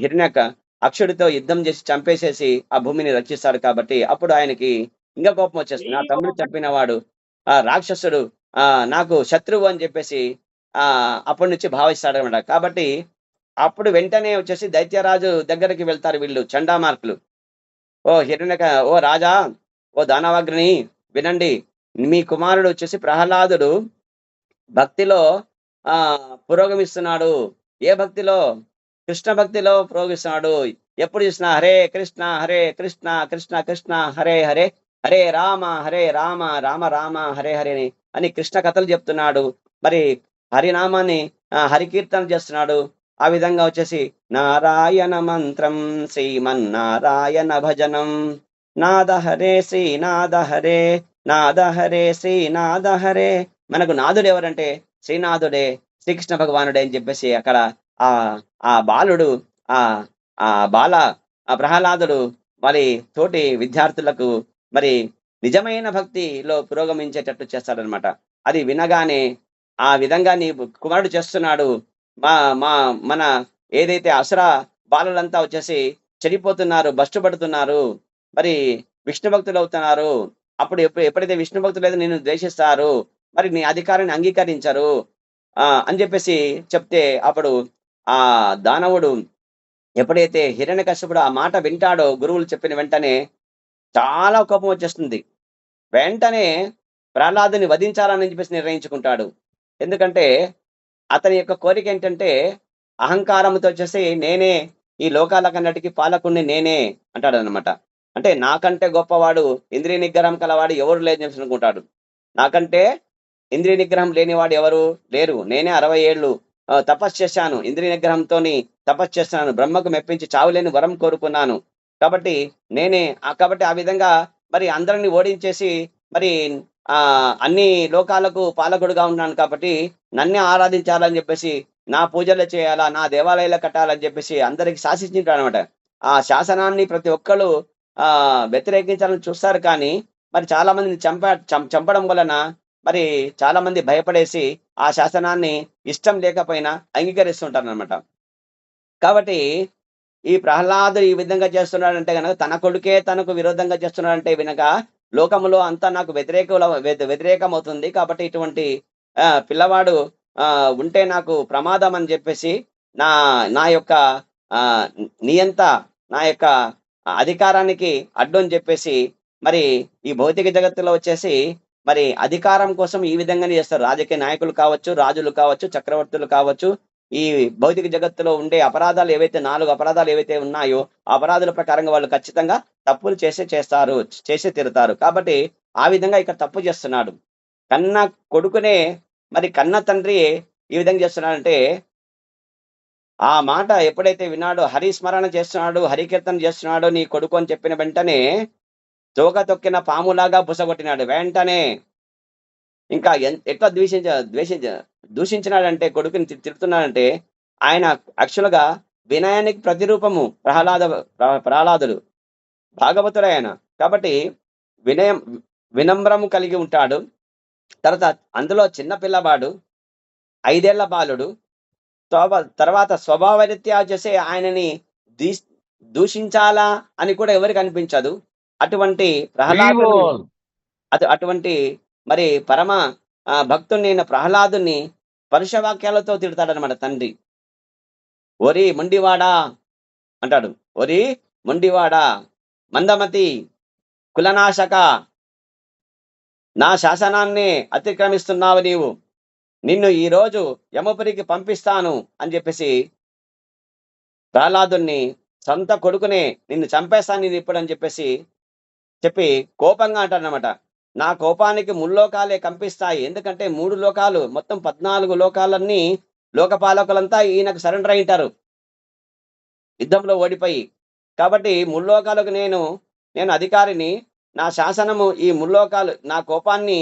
హిరణ్య అక్షుడితో యుద్ధం చేసి చంపేసేసి ఆ భూమిని రక్షిస్తాడు కాబట్టి అప్పుడు ఆయనకి ఇంకా కోపం వచ్చేస్తుంది. నా తమ్ముడు చంపిన వాడు ఆ రాక్షసుడు నాకు శత్రువు అని చెప్పేసి అప్పటి నుంచి భావిస్తాడనమాట. కాబట్టి అప్పుడు వెంటనే వచ్చేసి దైత్యరాజు దగ్గరికి వెళ్తారు వీళ్ళు చండామార్కులు. ఓ రాజా, ఓ దానవాగ్ని వినండి. మీ కుమారుడు వచ్చేసి ప్రహ్లాదుడు భక్తిలో పురోగమిస్తున్నాడు. ఏ భక్తిలో? కృష్ణ భక్తిలో పురోగమిస్తున్నాడు. ఎప్పుడు చూసినా హరే కృష్ణ హరే కృష్ణ కృష్ణ కృష్ణ హరే హరే హరే రామ రామ రామ హరే హరే అని కృష్ణ కథలు చెప్తున్నాడు. మరి హరినామాన్ని హరికీర్తన చేస్తున్నాడు. ఆ విధంగా వచ్చేసి నారాయణ మంత్రం శ్రీమన్నారాయణ భజనం నాద హరే శ్రీనాథ హరే నాద హరే శ్రీనాథ హరే. మనకు నాదుడు ఎవరంటే శ్రీనాథుడే, శ్రీకృష్ణ భగవానుడే అని చెప్పేసి అక్కడ ఆ ఆ బాలుడు ఆ బాల ప్రహ్లాదుడు మరి తోటి విద్యార్థులకు మరి నిజమైన భక్తిలో పురోగమించేటట్టు చేస్తాడనమాట. అది వినగానే ఆ విధంగా నీ కుమారుడు చేస్తున్నాడు, మన ఏదైతే అసుర బాలులంతా వచ్చేసి చెడిపోతున్నారు, భ్రష్టుపడుతున్నారు, మరి విష్ణు భక్తులు అవుతున్నారు. అప్పుడు ఎప్పుడైతే విష్ణు భక్తులు అయితే నిన్ను ద్వేషిస్తారు, మరి నీ అధికారాన్ని అంగీకరించరు అని చెప్పేసి చెప్తే అప్పుడు ఆ దానవుడు ఎప్పుడైతే హిరణ్యకశ్యపుడు ఆ మాట వింటాడో గురువులు చెప్పిన వెంటనే చాలా కోపం వచ్చేస్తుంది. వెంటనే ప్రహ్లాదుని వధించాలని చెప్పేసి నిర్ణయించుకుంటాడు. ఎందుకంటే అతని యొక్క కోరిక ఏంటంటే అహంకారంతో వచ్చేసి నేనే ఈ లోకాలకన్నటికి పాలకుణ్ణి నేనే అంటాడనమాట. అంటే నాకంటే గొప్పవాడు ఇంద్రియ నిగ్రహం కలవాడు ఎవరు లేదని చెప్పి అనుకుంటాడు. నాకంటే ఇంద్రియ నిగ్రహం లేనివాడు ఎవరు లేరు. నేనే 60 ఏళ్ళు తపస్సు చేశాను, ఇంద్రియ నిగ్రహంతోని తపస్సు చేస్తున్నాను, బ్రహ్మకు మెప్పించి చావులేని వరం కోరుకున్నాను. కాబట్టి కాబట్టి ఆ విధంగా మరి అందరిని ఓడించేసి మరి అన్ని లోకాలకు పాలకుడుగా ఉన్నాను కాబట్టి నన్నే ఆరాధించాలని చెప్పేసి నా పూజలు చేయాలా, నా దేవాలయాలు కట్టాలని చెప్పేసి అందరికి శాసించింటాడు అనమాట. ఆ శాసనాన్ని ప్రతి ఒక్కళ్ళు వ్యతిరేకించాలని చూస్తారు. కానీ మరి చాలా మందిని చంపడం వలన మరి చాలా మంది భయపడేసి ఆ శాసనాన్ని ఇష్టం లేకపోయినా అంగీకరిస్తుంటారనమాట. కాబట్టి ఈ ప్రహ్లాదుడు ఈ విధంగా చేస్తున్నాడంటే గనక తన కొడుకే తనకు విరోధంగా చేస్తున్నాడంటే వినక లోకములో అంతా నాకు వ్యతిరేకం అవుతుంది. కాబట్టి ఇటువంటి పిల్లవాడు ఉంటే నాకు ప్రమాదం అని చెప్పేసి నా నా యొక్క నియంత నా యొక్క అధికారానికి అడ్డు అని చెప్పేసి మరి ఈ భౌతిక జగత్తులో వచ్చేసి మరి అధికారం కోసం ఈ విధంగానే చేస్తారు. రాజకీయ నాయకులు కావచ్చు, రాజులు కావచ్చు, చక్రవర్తులు కావచ్చు. ఈ భౌతిక జగత్తులో ఉండే అపరాధాలు ఏవైతే 4 అపరాధాలు ఏవైతే ఉన్నాయో ఆ అపరాధాల ప్రకారంగా వాళ్ళు ఖచ్చితంగా తప్పులు చేసే తీరుతారు. కాబట్టి ఆ విధంగా ఇక్కడ తప్పు చేస్తున్నాడు. కన్న కొడుకునే మరి కన్న తండ్రి ఈ విధంగా చేస్తున్నాడంటే ఆ మాట ఎప్పుడైతే విన్నాడో, హరి స్మరణ చేస్తున్నాడు, హరికీర్తన చేస్తున్నాడు నీ కొడుకు అని చెప్పిన వెంటనే తోక తొక్కిన పాములాగా బుసగొట్టినాడు. వెంటనే ఇంకా ఎట్లా దూషించినాడంటే కొడుకుని తిడుతున్నాడంటే ఆయన యాక్చువల్గా వినయానికి ప్రతిరూపము ప్రహ్లాదుడు భాగవతుడు ఆయన. కాబట్టి వినమ్రము కలిగి ఉంటాడు. అందులో చిన్న పిల్లవాడు, 5 ఏళ్ల బాలుడు. తర్వాత స్వభావరీత్యా చేసే ఆయనని దూషించాలా అని కూడా ఎవరికి అనిపించదు. అటువంటి ప్రహ్లాదుని అటువంటి మరి పరమ భక్తుని ప్రహ్లాదుని పరుషవాక్యాలతో తిడతాడనమాట తండ్రి. ఒరి మొండివాడా అంటాడు. ఒరి మొండివాడా, మందమతి, కులనాశక, నా శాసనాన్ని అతిక్రమిస్తున్నావు నీవు, నిన్ను ఈరోజు యమపురికి పంపిస్తాను అని చెప్పేసి ప్రహ్లాదుని సొంత కొడుకునే నిన్ను చంపేస్తాను నేను ఇప్పుడు అని చెప్పేసి చెప్పి కోపంగా అంటాడనమాట. నా కోపానికి ముల్లోకాలే కంపిస్తాయి. ఎందుకంటే 3 లోకాలు మొత్తం 14 లోకాలన్నీ లోకపాలకులంతా ఈయనకు సరెండర్ అయ్యుంటారు యుద్ధంలో ఓడిపోయి. కాబట్టి ముల్లోకాలకు నేను అధికారిని. నా శాసనము ఈ ముల్లోకాలు నా కోపాన్ని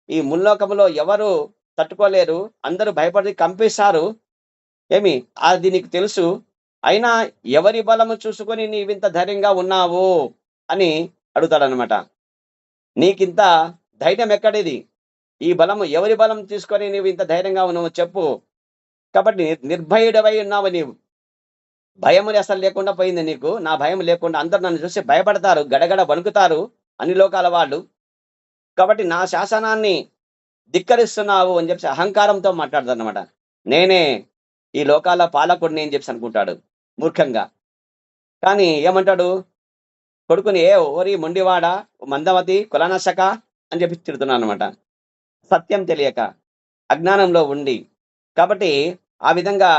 ఈ ముల్లోకములో ఎవరు తట్టుకోలేరు. అందరూ భయపడి కంపిస్తారు. ఏమి అది నీకు తెలుసు. అయినా ఎవరి బలము చూసుకొని నీవింత ధైర్యంగా ఉన్నావు అని అడుగుతాడనమాట. నీకింత ధైర్యం ఎక్కడిది? ఈ బలము ఎవరి బలం తీసుకొని నీవింత ధైర్యంగా ఉన్నావో చెప్పు. కాబట్టి నిర్భయుడవై ఉన్నావు నీవు. భయము అసలు లేకుండా పోయింది నీకు. నా భయం లేకుండా అందరూ నన్ను చూసి భయపడతారు. గడగడ వణుకుతారు అన్ని లోకాల వాళ్ళు. కాబట్టి నా శాసనాన్ని ధిక్కరిస్తున్నావు అని చెప్పేసి అహంకారంతో మాట్లాడతాడనమాట. నేనే ఈ లోకాల పాలకుడిని అని చెప్పేసి అనుకుంటాడు మూర్ఖంగా. కానీ ఏమంటాడు? కొడుకుని ఓరి మొండివాడా, మందమతి, కులనాశక అని చెప్పి తిడుతున్నానమాట. సత్యం తెలియక, అజ్ఞానంలో ఉండి. కాబట్టి ఆ విధంగా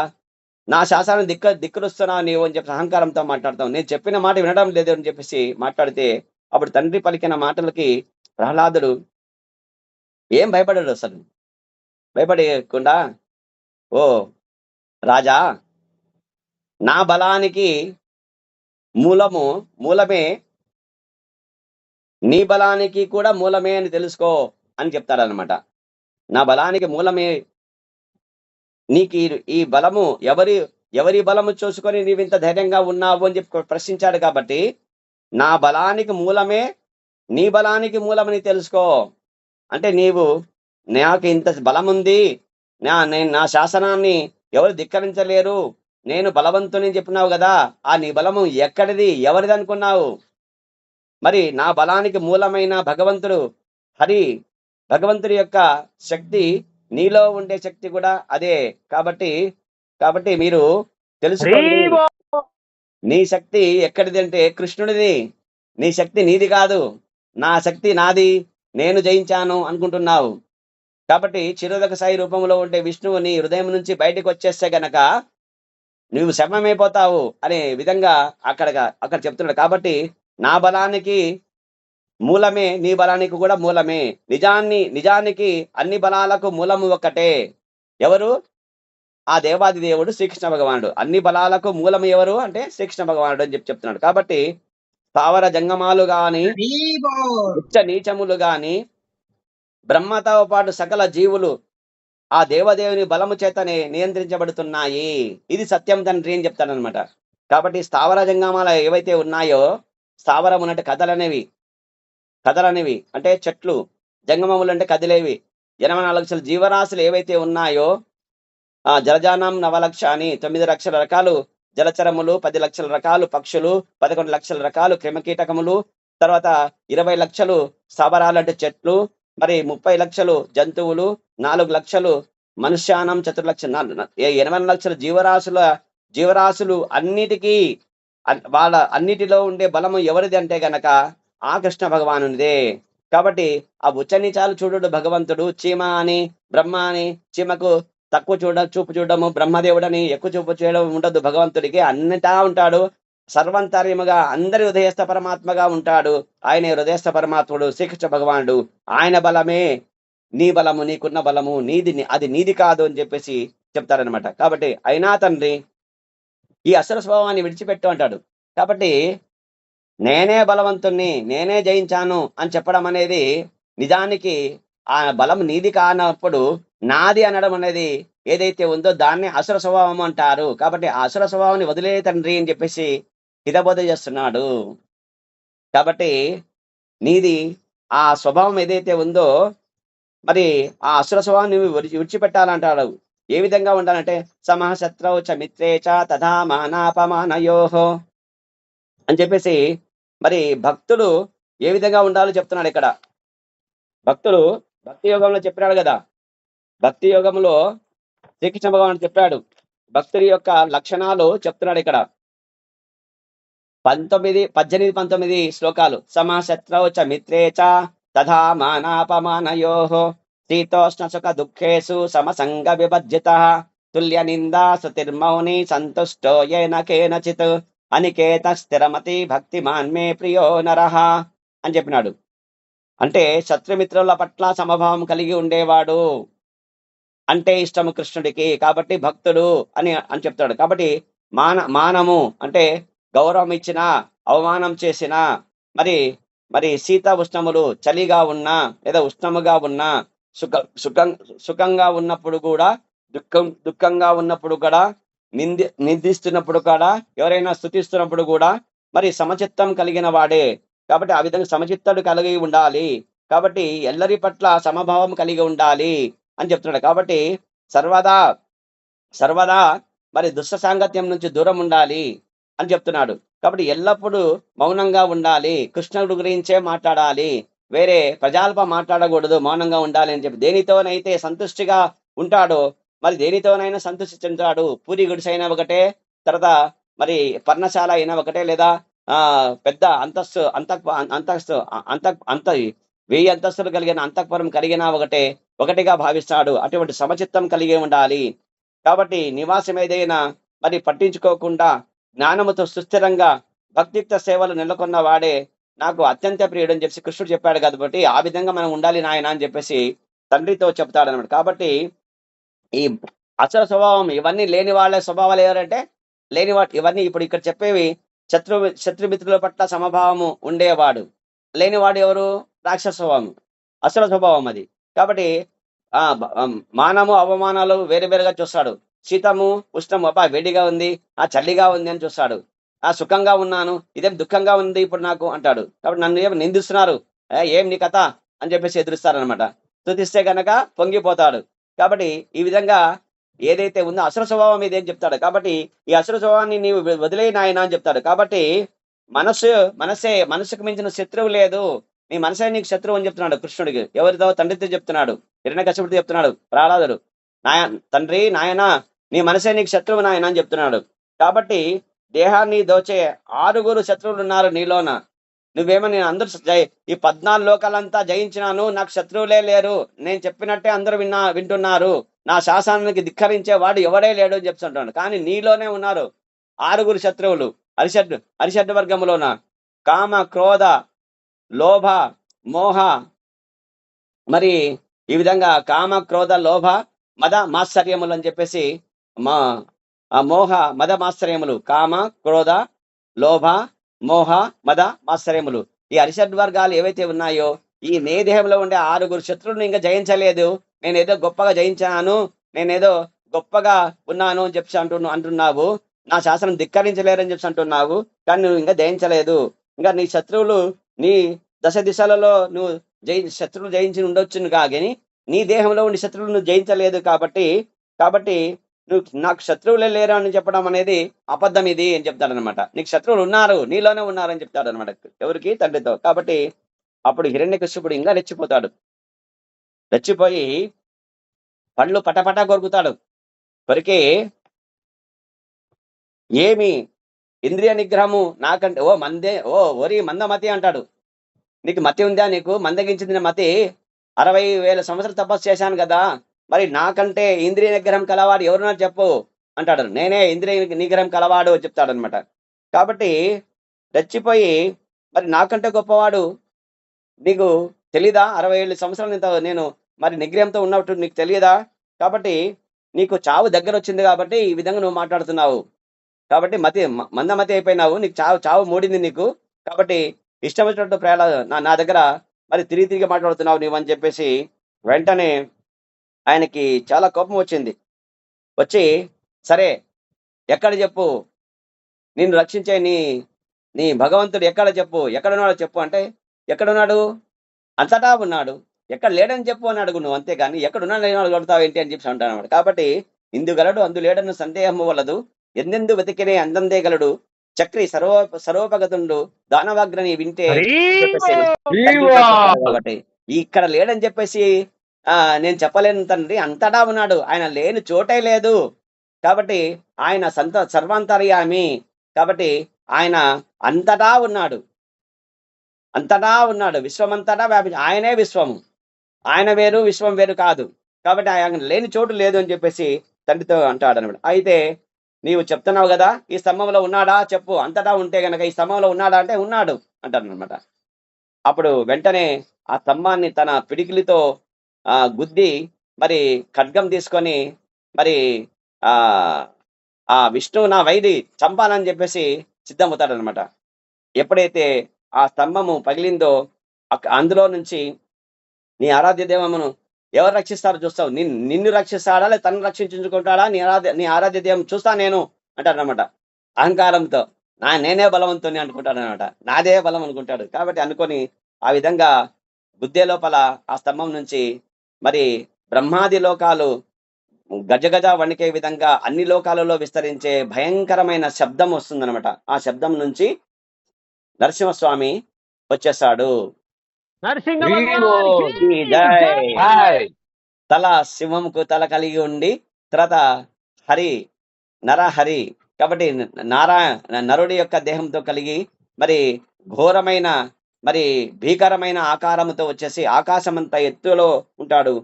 నా శాసనాన్ని ధిక్కరిస్తున్నావు నీవు అని చెప్పి అహంకారంతో మాట్లాడతావు. నేను చెప్పిన మాట వినడం లేదు అని చెప్పేసి మాట్లాడితే అప్పుడు తండ్రి పలికిన మాటలకి ప్రహ్లాదుడు ఏం భయపడాడు అసలు. భయపడకుండా, ఓ రాజా, నా బలానికి మూలమే నీ బలానికి కూడా మూలమే అని తెలుసుకో అని చెప్తాడనమాట. నా బలానికి మూలమే నీకు ఈ బలము ఎవరి బలము చూసుకొని నీవింత ధైర్యంగా ఉన్నావు అని చెప్పి ప్రశ్నించాడు కాబట్టి, నా బలానికి మూలమే నీ బలానికి మూలమని తెలుసుకో. అంటే నీవు నాకు ఇంత బలముంది, నేను నా శాసనాన్ని ఎవరు ధిక్కరించలేరు, నేను బలవంతుని చెప్పినావు కదా, ఆ నీ బలము ఎక్కడిది, ఎవరిది అనుకున్నావు? మరి నా బలానికి మూలమైన భగవంతుడి యొక్క శక్తి, నీలో ఉండే శక్తి కూడా అదే. కాబట్టి మీరు తెలుసుకోండి, నీ శక్తి ఎక్కడిది అంటే కృష్ణుడిది. నీ శక్తి నీది కాదు. నా శక్తి నాది, నేను జయించాను అనుకుంటున్నావు. కాబట్టి చిరోదక సాయి రూపంలో ఉండే విష్ణువు నీ హృదయం నుంచి బయటకు వచ్చేస్తే గనక నువ్వు శమమైపోతావు అనే విధంగా అక్కడ చెప్తున్నాడు. కాబట్టి నా బలానికి మూలమే నీ బలానికి కూడా మూలమే. నిజానికి అన్ని బలాలకు మూలము ఒక్కటే. ఎవరు? ఆ దేవాది దేవుడు శ్రీకృష్ణ భగవానుడు. అన్ని బలాలకు మూలము ఎవరు అంటే శ్రీకృష్ణ భగవానుడు అని చెప్తున్నాడు. కాబట్టి స్థావర జంగమాలు గాని, ఉచ్చ నీచములు గాని, బ్రహ్మతో పాటు సకల జీవులు ఆ దేవదేవుని బలము చేతనే నియంత్రించబడుతున్నాయి. ఇది సత్యం తండ్రి అని చెప్తాడనమాట. కాబట్టి స్థావర జంగమాలు ఏవైతే ఉన్నాయో, స్థావరం ఉన్నట్టు కథలనేవి అంటే చెట్లు, జంగమములు అంటే కదిలేవి. 84 లక్షల జీవరాశులు ఏవైతే ఉన్నాయో, జలజానం 9 అని 9 లక్షల రకాలు జలచరములు, 10 లక్షల రకాలు పక్షులు, 11 లక్షల రకాలు క్రిమకీటకములు, తర్వాత 20 లక్షలు స్థావరాలు అంటే చెట్లు, మరి 30 లక్షలు జంతువులు, 4 లక్షలు మనుష్యానం, 4 లక్షలు 80 లక్షల జీవరాశులు అన్నిటికీ అన్నిటిలో ఉండే బలము ఎవరిది అంటే గనక ఆ కృష్ణ భగవానునిదే. కాబట్టి ఆ ఉచ్చనీచాలు చూడు భగవంతుడు. చీమ అని, బ్రహ్మ అని, చీమకు తక్కువ చూపు చూడము, బ్రహ్మదేవుడని ఎక్కువ చూపు చేయడం ఉండదు భగవంతుడికి. అన్నిటా ఉంటాడు. సర్వంతర్యముగా అందరి హృదయస్థ పరమాత్మగా ఉంటాడు. ఆయన హృదయస్థ పరమాత్ముడు శ్రీకృష్ణ భగవానుడు. ఆయన బలమే నీ బలము, నీకున్న బలము అది నీది కాదు అని చెప్పేసి చెప్తారనమాట. కాబట్టి అయినా తండ్రి ఈ అసుర స్వభావాన్ని విడిచిపెట్టు అంటాడు. కాబట్టి నేనే బలవంతుణ్ణి, నేనే జయించాను అని చెప్పడం అనేది నిజానికి ఆ బలం నీది కానప్పుడు నాది అనడం అనేది ఏదైతే ఉందో దాన్ని అసుర స్వభావం అంటారు. కాబట్టి ఆ అసుర స్వభావాన్ని వదిలే తండ్రి అని చెప్పేసి హితబోధ చేస్తున్నాడు. కాబట్టి నీది ఆ స్వభావం ఏదైతే ఉందో, మరి ఆ అసుర స్వభావాన్ని విడిచిపెట్టాలంటాడు. ఏ విధంగా ఉండాలంటే సమః శత్రౌ చ మిత్రే చ తథా మానాపమానయోః అని చెప్పేసి మరి భక్తుడు ఏ విధంగా ఉండాలో చెప్తున్నాడు ఇక్కడ. భక్తుడు భక్తి యోగంలో చెప్పినాడు కదా, భక్తి యోగంలో శ్రీకృష్ణ భగవానుడు చెప్పాడు. భక్తుడి యొక్క లక్షణాలు చెప్తున్నాడు ఇక్కడ. 18-19 శ్లోకాలు. సమః శత్రౌ చ మిత్రే చ తథా మానాపమానయోః శీతోష్ణ సుఖ దుఃఖేషు సమసంగ వివర్జితః తుల్య నిందా స్తుతిర్మౌని సంతుష్టోయేన కేనచిత్ అనికేత స్థిరమతి భక్తిమాన్ మే ప్రియో నరః అని చెప్పినాడు. అంటే శత్రుమిత్రుల పట్ల సమభావం కలిగి ఉండేవాడు అంటే ఇష్టము కృష్ణుడికి. కాబట్టి భక్తుడు అని అని చెప్తాడు. కాబట్టి మానము అంటే గౌరవం ఇచ్చినా, అవమానం చేసినా, మరి మరి శీత ఉష్ణములు చలిగా ఉన్నా, లేదా ఉష్ణముగా ఉన్నా, సుఖ సుఖం సుఖంగా ఉన్నప్పుడు కూడా, దుఃఖంగా ఉన్నప్పుడు కూడా, నిందిస్తున్నప్పుడు కూడా, ఎవరైనా స్తుతిస్తున్నప్పుడు కూడా మరి సమచిత్తం కలిగిన వాడే. కాబట్టి ఆ విధంగా సమచిత్తుడు కలిగి ఉండాలి. కాబట్టి ఎల్లరి పట్ల సమభావం కలిగి ఉండాలి అని చెప్తున్నాడు. కాబట్టి సర్వదా సర్వదా మరి దుష్ట సాంగత్యం నుంచి దూరం ఉండాలి అని చెప్తున్నాడు. కాబట్టి ఎల్లప్పుడూ మౌనంగా ఉండాలి. కృష్ణుడి గురించే మాట్లాడాలి. వేరే ప్రజాల్ప మాట్లాడకూడదు. మౌనంగా ఉండాలి అని చెప్పి దేనితోనైతే సంతుష్టిగా ఉంటాడో మరి దేనితోనైనా సంతృష్టి చెందుతాడు. పూరి గుడిసైనా ఒకటే, తర్వాత మరి పర్ణశాల అయినా ఒకటే, లేదా పెద్ద అంతస్తు అంతస్తు అంత అంత 1000 అంతస్తులు కలిగిన అంతఃపురం కలిగినా ఒకటిగా భావిస్తాడు. అటువంటి సమచిత్తం కలిగి ఉండాలి. కాబట్టి నివాసం ఏదైనా మరి పట్టించుకోకుండా జ్ఞానముతో సుస్థిరంగా భక్తియుక్త సేవలు నెలకొన్న వాడే నాకు అత్యంత ప్రియుడు అని చెప్పి కృష్ణుడు చెప్పాడు కాబట్టి ఆ విధంగా మనం ఉండాలి నాయన అని చెప్పేసి తండ్రితో చెప్తాడనమాట. కాబట్టి ఈ అసలు స్వభావం ఇవన్నీ లేని వాళ్ళ స్వభావాలు ఎవరంటే ఇవన్నీ ఇప్పుడు ఇక్కడ చెప్పేవి శత్రుమిత్రుల పట్ల సమభావము ఉండేవాడు. లేనివాడు ఎవరు? రాక్షస స్వభావం, అసలు స్వభావం అది. కాబట్టి మానము అవమానాలు వేరు వేరుగా చూస్తాడు. శీతము ఉష్ణము, అబ్బా వేడిగా ఉంది, చలిగా ఉంది అని చూస్తాడు. సుఖంగా ఉన్నాను, ఇదేం దుఃఖంగా ఉంది ఇప్పుడు నాకు అంటాడు. కాబట్టి నన్ను ఏమి నిందిస్తున్నారు, ఏం నీ కథ అని చెప్పేసి ఎదురుస్తారనమాట. స్తుతిస్తే గనక పొంగిపోతాడు. కాబట్టి ఈ విధంగా ఏదైతే ఉందో అసుర స్వభావం ఇదేం చెప్తాడు. కాబట్టి ఈ అసుర స్వభావాన్ని నీవు వదిలేయి నాయన అని చెప్తాడు. కాబట్టి మనసుకు మించిన శత్రువు లేదు. నీ మనసే నీకు శత్రువు అని చెప్తున్నాడు కృష్ణుడికి. ఎవరితో? తండ్రితో చెప్తున్నాడు. హిరణ్యకశిపుడితో చెప్తున్నాడు ప్రహ్లాదుడు. తండ్రి నాయన నీ మనసే నీకు శత్రువు నాయన అని చెప్తున్నాడు. కాబట్టి దేహాన్ని దోచే 6 శత్రువులు ఉన్నారు నీలోన. నువ్వేమో నేను అందరూ ఈ 14 లోకాలంతా జయించినాను, నాకు శత్రువులే లేరు, నేను చెప్పినట్టే అందరూ వింటున్నారు, నా శాసనానికి ధిక్కరించే వాడు ఎవడే లేడు అని చెప్తుంటాడు. కానీ నీలోనే ఉన్నారు 6 శత్రువులు. అరిషడ్ వర్గములోన కామ, క్రోధ, లోభ, మోహ, మరి ఈ విధంగా కామ, క్రోధ, లోభ, మద, మాత్సర్యములు అని చెప్పేసి మోహ, మద, మాత్సర్యములు, కామ, క్రోధ, లోభ, మోహ, మద, మాత్సర్యములు, ఈ అరిషడ్ వర్గాలు ఏవైతే ఉన్నాయో ఈ నే దేహంలో ఉండే 6 శత్రువులను ఇంకా జయించలేదు. నేనేదో గొప్పగా జయించాను, నేనేదో గొప్పగా ఉన్నాను అని చెప్పి అంటున్నావు, నా శాసనం ధిక్కరించలేరని చెప్పి అంటున్నావు. కానీ నువ్వు ఇంకా జయించలేదు. ఇంకా నీ శత్రువులు నీ దశ దిశలలో నువ్వు శత్రువులు జయించి ఉండొచ్చును కానీ నీ దేహంలో ఉండి శత్రువులు నువ్వు జయించలేదు. కాబట్టి నువ్వు నాకు శత్రువులే లేరు అని చెప్పడం అనేది అబద్ధం ఇది అని చెప్తాడనమాట. నీకు శత్రువులు ఉన్నారు, నీలోనే ఉన్నారు అని చెప్తాడు అనమాట. ఎవరికి? తండ్రితో. కాబట్టి అప్పుడు హిరణ్యకశిపుడు ఇంకా రెచ్చిపోతాడు. రెచ్చిపోయి పళ్ళు పటపట కొరుకుతాడు. కొరికి ఏమి ఇంద్రియ నిగ్రహము నాకంటే ఓరి మందమతి అంటాడు. నీకు మతి ఉందా? నీకు మందగించింది మతి. 60,000 సంవత్సరాలు తపస్సు చేశాను కదా, మరి నాకంటే ఇంద్రియ నిగ్రహం కలవాడు ఎవరున్నారు చెప్పు అంటాడు. నేనే ఇంద్రియ నిగ్రహం కలవాడు చెప్తాడనమాట. కాబట్టి రెచ్చిపోయి మరి నాకంటే గొప్పవాడు నీకు తెలీదా? 60,000 సంవత్సరాలు నేను మరి నిగ్రహంతో ఉన్నట్టు నీకు తెలియదా? కాబట్టి నీకు చావు దగ్గర వచ్చింది కాబట్టి ఈ విధంగా నువ్వు మాట్లాడుతున్నావు. కాబట్టి మందమతి అయిపోయినావు, నీకు చావు మూడింది నీకు. కాబట్టి ఇష్టం వచ్చినట్టు నా దగ్గర మరి తిరిగి మాట్లాడుతున్నావు నీవు అని చెప్పేసి వెంటనే ఆయనకి చాలా కోపం వచ్చింది. వచ్చి సరే ఎక్కడ చెప్పు, నిన్ను రక్షించే నీ భగవంతుడు ఎక్కడ చెప్పు, ఎక్కడున్నాడో చెప్పు అంటే, ఎక్కడున్నాడు? అంతటా ఉన్నాడు, ఎక్కడ లేడని చెప్పు అని అడుగు నువ్వు, అంతేగాని ఎక్కడున్నాడు అడుగుతావు ఏంటి అని చెప్పి అంటాడు. కాబట్టి ఇందుగలడు అందు లేడన్న సందేహము వలదు, ఎందెందు వెతికినే అందందే గలడు, చక్రి సర్వోపగతుండు దానవాగ్రని వింటే ఒకటి ఇక్కడ లేడని చెప్పేసి నేను చెప్పలేను తండ్రి, అంతటా ఉన్నాడు, ఆయన లేని చోటే లేదు. కాబట్టి ఆయన సర్వాంతర్యామి. కాబట్టి ఆయన అంతటా ఉన్నాడు, విశ్వమంతటా వ్యాపించి ఆయనే విశ్వము, ఆయన వేరు విశ్వం వేరు కాదు. కాబట్టి ఆయన లేని చోటు లేదు అని చెప్పేసి తండ్రితో అంటాడు అనమాట. అయితే నీవు చెప్తున్నావు కదా ఈ స్తంభంలో ఉన్నాడా చెప్పు, అంతటా ఉంటే గనక ఈ స్తంభంలో ఉన్నాడా అంటే ఉన్నాడు అంటాడు అనమాట. అప్పుడు వెంటనే ఆ స్తంభాన్ని తన పిడికిలితో గుద్ది మరి ఖడ్గం తీసుకొని మరి ఆ ఆ విష్ణువు నా వైరి చంపాలని చెప్పేసి సిద్ధమవుతాడనమాట. ఎప్పుడైతే ఆ స్తంభము పగిలిందో అందులో నుంచి నీ ఆరాధ్య దేవమును ఎవరు రక్షిస్తారో చూస్తావు. నిన్ను రక్షిస్తాడా లేదా తను రక్షించుకుంటాడా నీ ఆరాధ్య దేవం చూస్తా నేను అంటాడనమాట. అహంకారంతో నేనే బలవంతుని అనుకుంటాడనమాట. నాదే బలం అనుకుంటాడు. కాబట్టి అనుకొని ఆ విధంగా బుద్ధే లోపల ఆ స్తంభం నుంచి మరి బ్రహ్మాది లోకాలు గజగజ వణికే విధంగా అన్ని లోకాలలో విస్తరించే భయంకరమైన శబ్దం వస్తుందనమాట. ఆ శబ్దం నుంచి నరసింహస్వామి వచ్చేస్తాడు. జై. తల సింహంకు తల కలిగి ఉండి తర్వాత హరి నరహరి కాబట్టి నరుడి యొక్క దేహంతో కలిగి మరి ఘోరమైన మరి భీకరమైన ఆకారంతో వచ్చేసి ఆకాశమంత ఎత్తులో ఉంటాడు.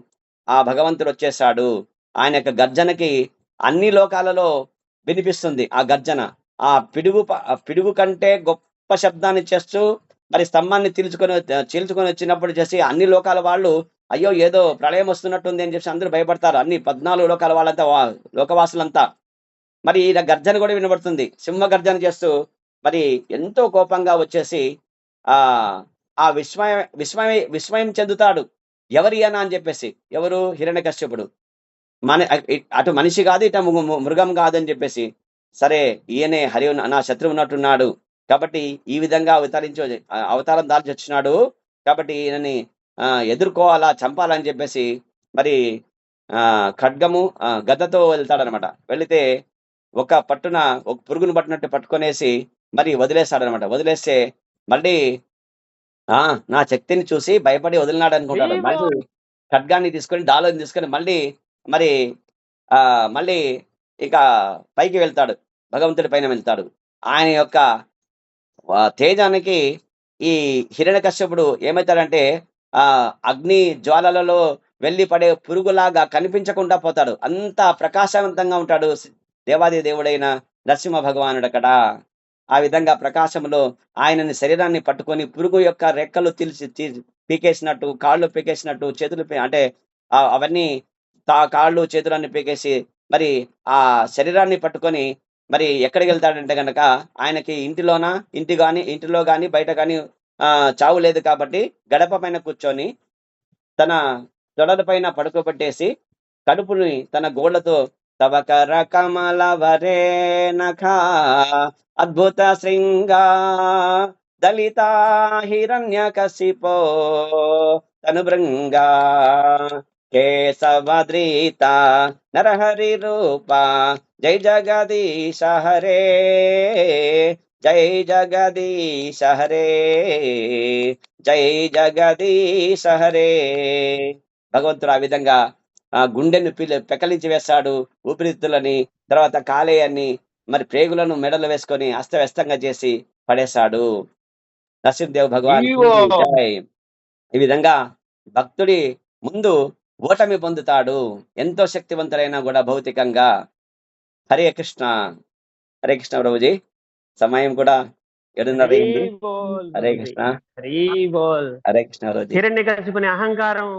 ఆ భగవంతుడు వచ్చేసాడు. ఆయన యొక్క గర్జనకి అన్ని లోకాలలో వినిపిస్తుంది. ఆ గర్జన ఆ పిడుగు కంటే గొప్ప శబ్దాన్ని చేస్తూ మరి స్తంభాన్ని చీల్చుకొని వచ్చినప్పుడు చేసి అన్ని లోకాల వాళ్ళు అయ్యో ఏదో ప్రళయం వస్తున్నట్టుంది అని చెప్పి అందరూ భయపడతారు. అన్ని 14 లోకాల వాళ్ళంతా లోకవాసులంతా మరి ఈయన గర్జన కూడా వినబడుతుంది. సింహ గర్జన చేస్తూ మరి ఎంతో కోపంగా వచ్చేసి ఆ ఆ విస్మయం చెందుతాడు. ఎవరి అనా అని చెప్పేసి. ఎవరు? హిరణ్యకశ్యపుడు. అటు మనిషి కాదు, ఇటు మృగం కాదు అని చెప్పేసి. సరే ఈయనే హరి నా శత్రువు ఉన్నట్టున్నాడు కాబట్టి ఈ విధంగా అవతారం దాల్చి వచ్చినాడు కాబట్టి ఈయనని ఎదుర్కోవాలా, చంపాలని చెప్పేసి మరి ఖడ్గము గదతో వెళ్తాడనమాట. వెళితే ఒక పురుగును పట్టినట్టు పట్టుకొనేసి మరి వదిలేస్తాడనమాట. వదిలేస్తే మళ్ళీ నా శక్తిని చూసి భయపడి వదిలినాడు అనుకుంటాడు. మళ్ళీ ఖడ్గాన్ని తీసుకొని డాలోని తీసుకొని మళ్ళీ మళ్ళీ ఇక పైకి వెళ్తాడు. భగవంతుడి పైన వెళ్తాడు. ఆయన యొక్క తేజానికి ఈ హిరణ్యకశ్యపుడు ఏమవుతాడంటే అగ్ని జ్వాలలలో వెళ్ళి పడే పురుగులాగా కనిపించకుండా పోతాడు. అంత ప్రకాశవంతంగా ఉంటాడు దేవాది దేవుడైన నరసింహ భగవానుడు అక్కడ. ఆ విధంగా ప్రకాశంలో ఆయనని శరీరాన్ని పట్టుకొని పురుగు యొక్క రెక్కలు పీకేసినట్టు, కాళ్ళు పీకేసినట్టు, చేతులు అంటే అవన్నీ కాళ్ళు చేతులన్నీ పీకేసి మరి ఆ శరీరాన్ని పట్టుకొని మరి ఎక్కడికి వెళ్తాడంటే గనక ఆయనకి ఇంటిలో గాని బయట గాని చావు లేదు కాబట్టి గడప పైన కూర్చొని తన తొడల పైన పడుకోబెట్టేసి కడుపుని తన గోళ్లతో తవకర కమల వరే నఖ అద్భుత శృంగా దళిత హిరణ్య కశిపో తను బృంగా కేశవద్రీత నరహరి రూప జై జగదీశ హరే జై జగదీశ హరే జై జగదీశ హరే. భగవంతుడు ఆ విధంగా గుండెను పెకలించి వేస్తాడు. ఊపిరితిత్తులని, తర్వాత కాలేయాన్ని, మరి ప్రేగులను మెడలు వేసుకొని అస్తవ్యస్తంగా చేసి పడేశాడు. నరసింహదేవ్ భగవాన్ ఈ విధంగా భక్తుడి ముందు ఓటమి పొందుతాడు. ఎంతో శక్తివంతులైనా కూడా భౌతికంగా. హరే కృష్ణ. హరే కృష్ణ ప్రభుజీ. సమయం కూడా 7:30 అయింది. హరే కృష్ణ. హరే కృష్ణ ప్రభుజీ. హిరణ్యకశిపుని అహంకారం,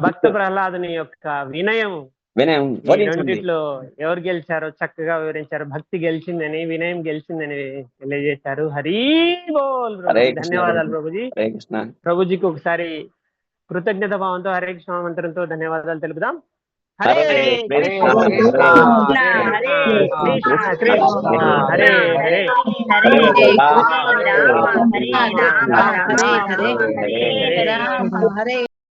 భక్త ప్రహ్లాదుని యొక్క వినయం రెండిట్లో ఎవరు గెలిచారో చక్కగా వివరించారు. భక్తి గెలిచిందని, వినయం గెలిచిందని తెలియజేశారు. హరి బోల్. ధన్యవాదాలు ప్రభుజీ. ప్రభుజీకి ఒకసారి కృతజ్ఞత భావంతో హరే కృష్ణ మంత్రంతో ధన్యవాదాలు తెలుపుదాం. హరే కృష్ణ హరే హరే హరే రామ హరే రామ హరే రామ హరే